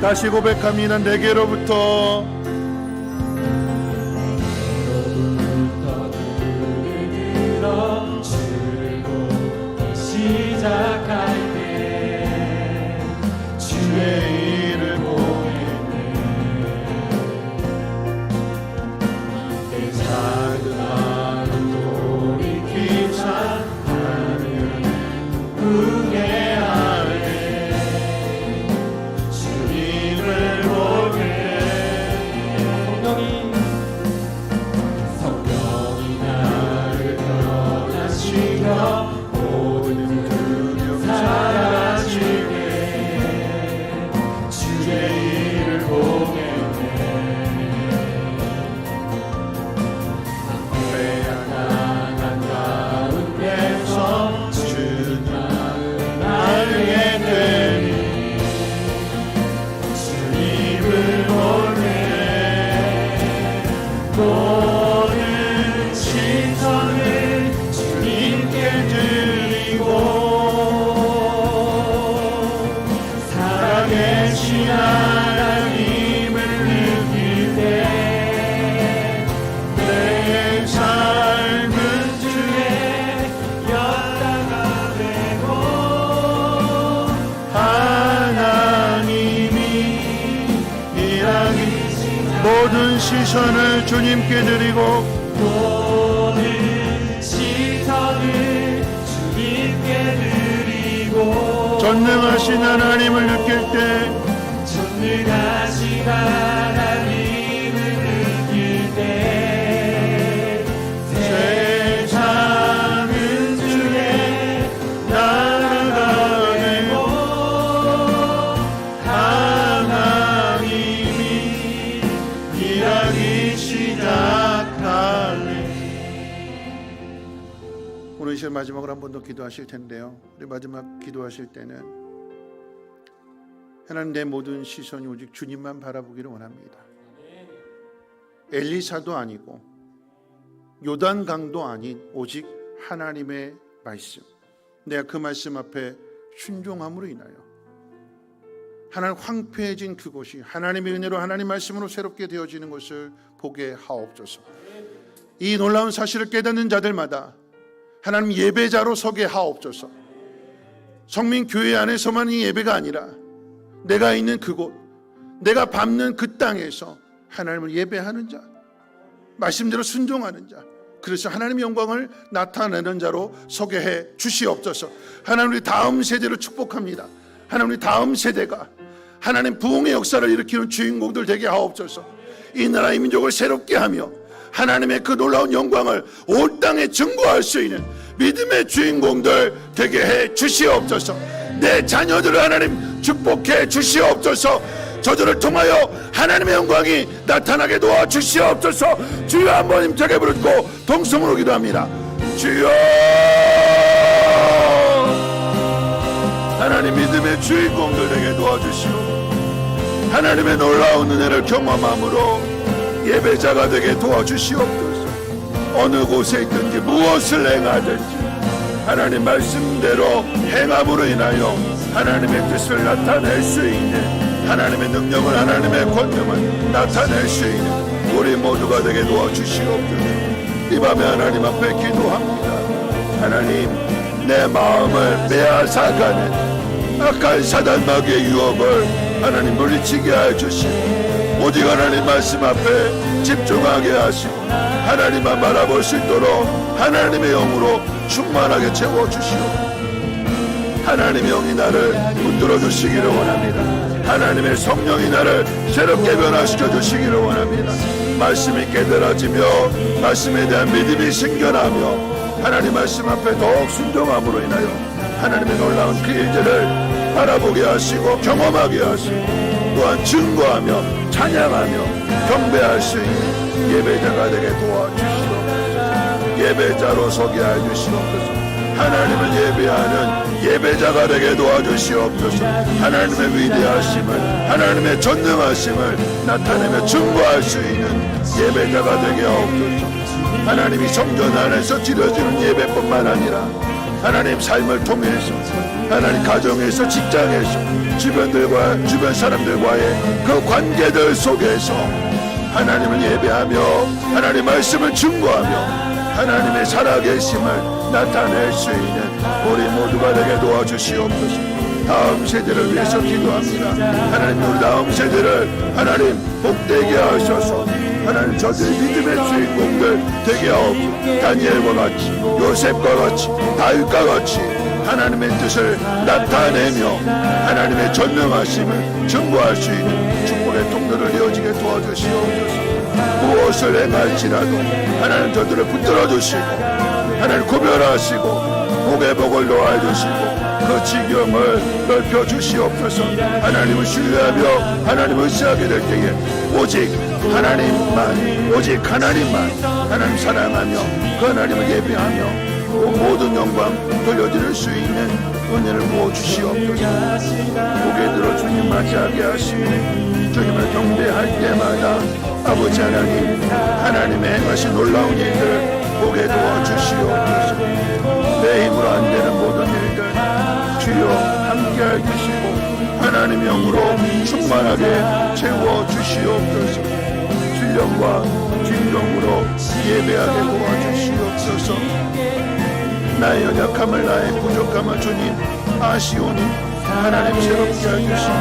B: 다시 고백합니다. 내게로부터
A: 시작할 때
B: 주의 일을 보겠네. 내 작은 마음 돌이키자 하늘 후회하네. 주님을 보게
A: 성령이 나를 변화시켜
B: 모든 두려움
A: 사라지게
B: 주의 일을 보겠네.
A: 배양한 가운데서
B: 주는 알게 되니
A: 주님을 보내 모든 시선을 주님께 드리고 살아계신 하나님을 느낄 때 내 삶은 주의 역사가 되고
B: 하나님이 일하기 모든 시선을 주님께 드리고
A: 모든 시선을 주님께 드리고
B: 전능하신 하나님을 느낄 때
A: 전능하신 하나님을 느낄 때 세상은 주의 나라가 되고 하나님이 일하기 시작하네.
B: 오늘 시간 마지막으로 한 번 더 기도하실 텐데요. 우리 마지막 기도하실 때는 하나님, 내 모든 시선이 오직 주님만 바라보기를 원합니다. 엘리사도 아니고 요단강도 아닌 오직 하나님의 말씀, 내가 그 말씀 앞에 순종함으로 인하여 하나님 황폐해진 그곳이 하나님의 은혜로 하나님 말씀으로 새롭게 되어지는 것을 보게 하옵소서. 이 놀라운 사실을 깨닫는 자들마다 하나님 예배자로 서게 하옵소서. 성민교회 안에서만이 예배가 아니라 내가 있는 그곳, 내가 밟는 그 땅에서 하나님을 예배하는 자, 말씀대로 순종하는 자, 그래서 하나님의 영광을 나타내는 자로 서게 해 주시옵소서. 하나님, 우리 다음 세대를 축복합니다. 하나님, 우리 다음 세대가 하나님 부흥의 역사를 일으키는 주인공들 되게 하옵소서. 이 나라 이 민족을 새롭게 하며 하나님의 그 놀라운 영광을 온 땅에 증거할 수 있는 믿음의 주인공들 되게 해 주시옵소서. 내 자녀들을 하나님 축복해 주시옵소서. 저들을 통하여 하나님의 영광이 나타나게 도와 주시옵소서. 주여, 한번 힘차게 부르고 동성으로 기도합니다. 주여, 하나님 믿음의 주인공들 되게 도와주시오. 하나님의 놀라운 은혜를 경험함으로 예배자가 되게 도와주시옵소서. 어느 곳에 있든지 무엇을 행하든지 하나님 말씀대로 행함으로 인하여 하나님의 뜻을 나타낼 수 있는, 하나님의 능력을, 하나님의 권능을 나타낼 수 있는 우리 모두가 되게 도와주시옵소서. 이 밤에 하나님 앞에 기도합니다. 하나님, 내 마음을 빼앗아가는 악한 사단 마귀의 유혹을 하나님 물리치게 해주시고 오직 하나님 말씀 앞에 집중하게 하시고 하나님만 바라볼 수 있도록 하나님의 영으로 충만하게 채워주시오. 하나님의 영이 나를 붙들어 주시기를 원합니다. 하나님의 성령이 나를 새롭게 변화시켜 주시기를 원합니다. 말씀이 깨달아지며 말씀에 대한 믿음이 생겨나며 하나님 말씀 앞에 더욱 순종함으로 인하여 하나님의 놀라운 그 일들을 바라보게 하시고 경험하게 하시고 또한 증거하며 찬양하며 경배할 수 있는 예배자가 되게 도와주시옵소서. 예배자로 서게 해주시옵소서. 하나님을 예배하는 예배자가 되게 도와주시옵소서. 하나님의 위대하심을, 하나님의 전능하심을 나타내며 증거할 수 있는 예배자가 되게 하옵소서. 하나님이 성전 안에서 드려지는 예배뿐만 아니라 하나님 삶을 통해서 하나님 가정에서, 직장에서, 주변 사람들과의 그 관계들 속에서 하나님을 예배하며 하나님 말씀을 증거하며 하나님의 살아계심을 나타낼 수 있는 우리 모두가 되게 도와주시옵소서. 다음 세대를 위해서 기도합니다. 하나님, 우리 다음 세대를 하나님 복되게 하셔서 하나님 저들의 믿음의 주인공들 되게 하옵소서. 다니엘과 같이, 요셉과 같이, 다윗과 같이 하나님의 뜻을 나타내며 하나님의 전능하심을 증거할 수 있는 축복의 통로를 이어지게 도와주시옵소서. 무엇을 행할지라도 하나님 저들을 붙들어 주시고 하나님 구별하시고 복의 복을 놓아 주시고 그 지경을 넓혀 주시옵소서. 하나님을 신뢰하며 하나님을 의지하게 될 때에 오직 하나님만, 오직 하나님만 하나님 사랑하며 그 하나님을 예배하며 그 모든 영광 돌려드릴 수 있는 은혜를 부어주시옵소서. 고개 들어 주님 맞이하게 하시고 주님을 경배할 때마다 아버지 하나님, 하나님의 행하신 놀라운 일들 보게 도와주시옵소서. 내 힘으로 안 되는 모든 일들 주여 함께 해주시고 하나님의 영으로 충만하게 채워주시옵소서. 신령과 진정으로 예배하게 도와주시옵소서. 나의 연약함을, 나의 부족함을 주님 아시오니 하나님 새롭게 해주시고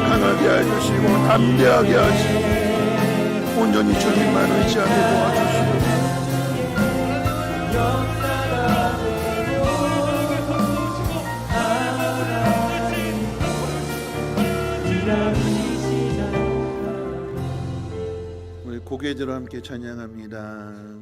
B: 강하게 해주시고 담대하게 하시고 온전히 주님만 의지하게 도와주시옵소서. 우리 고개 들어 함께 찬양합니다.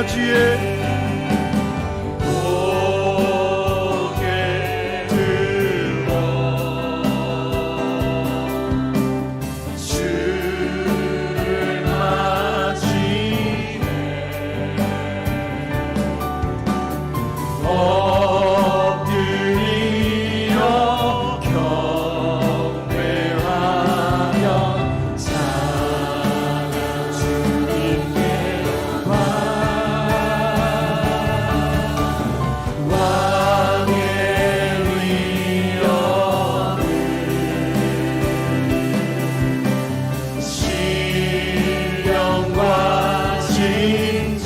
B: 맞이해 고개 들어 주를 맞이해 엎드려 경배하며 찬양 주님께 왕의 위엄을 신령과 진정한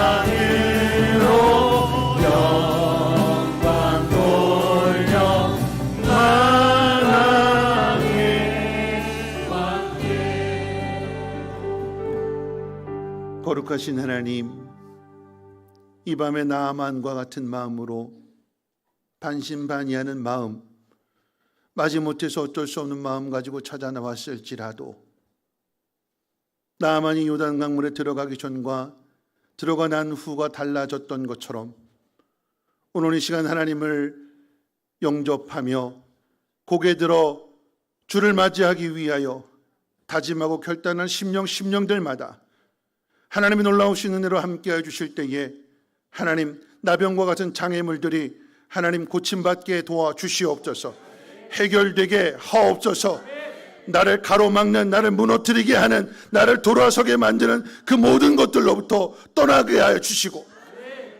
B: 찬양으로 영광 돌려 만왕의 왕께. 거룩하신 하나님, 이 밤에 나아만과 같은 마음으로 반신반의하는 마음, 마지못해서 어쩔 수 없는 마음 가지고 찾아 나왔을지라도 나아만이 요단 강물에 들어가기 전과 들어가 난 후가 달라졌던 것처럼 오늘 이 시간 하나님을 영접하며 고개 들어 주를 맞이하기 위하여 다짐하고 결단한 심령들마다 하나님의 놀라우신 은혜로 함께해 주실 때에 하나님, 나병과 같은 장애물들이 하나님 고침받게 도와주시옵소서. 해결되게 하옵소서. 나를 가로막는, 나를 무너뜨리게 하는, 나를 돌아서게 만드는 그 모든 것들로부터 떠나게 하여 주시고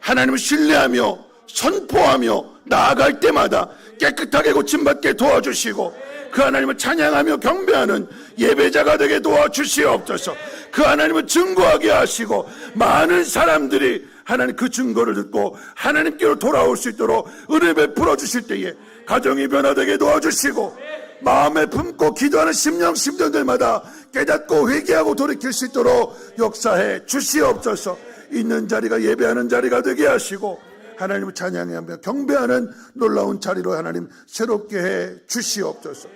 B: 하나님을 신뢰하며 선포하며 나아갈 때마다 깨끗하게 고침받게 도와주시고 그 하나님을 찬양하며 경배하는 예배자가 되게 도와주시옵소서. 그 하나님을 증거하게 하시고 많은 사람들이 하나님 그 증거를 듣고 하나님께로 돌아올 수 있도록 은혜 베풀어 주실 때에 가정이 변화되게 도와주시고 마음에 품고 기도하는 심령들마다 깨닫고 회개하고 돌이킬 수 있도록 역사해 주시옵소서. 있는 자리가 예배하는 자리가 되게 하시고 하나님을 찬양하며 경배하는 놀라운 자리로 하나님 새롭게 해 주시옵소서.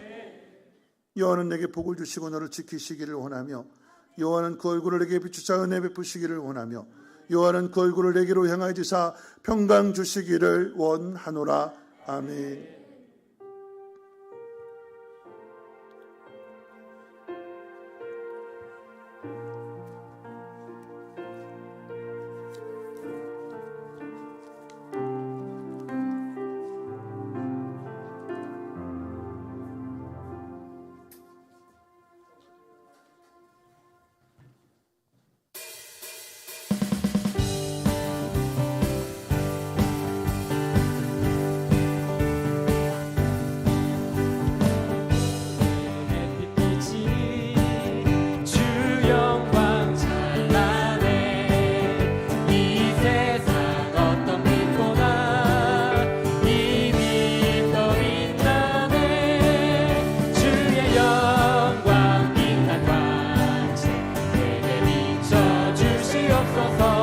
B: 여호와는 내게 복을 주시고 너를 지키시기를 원하며 여호와는 그 얼굴을 내게 비추사 은혜 베푸시기를 원하며 여호와는 그 얼굴을 내게로 향하여 주사 평강 주시기를 원하노라. 아멘.
D: 주시옵소서.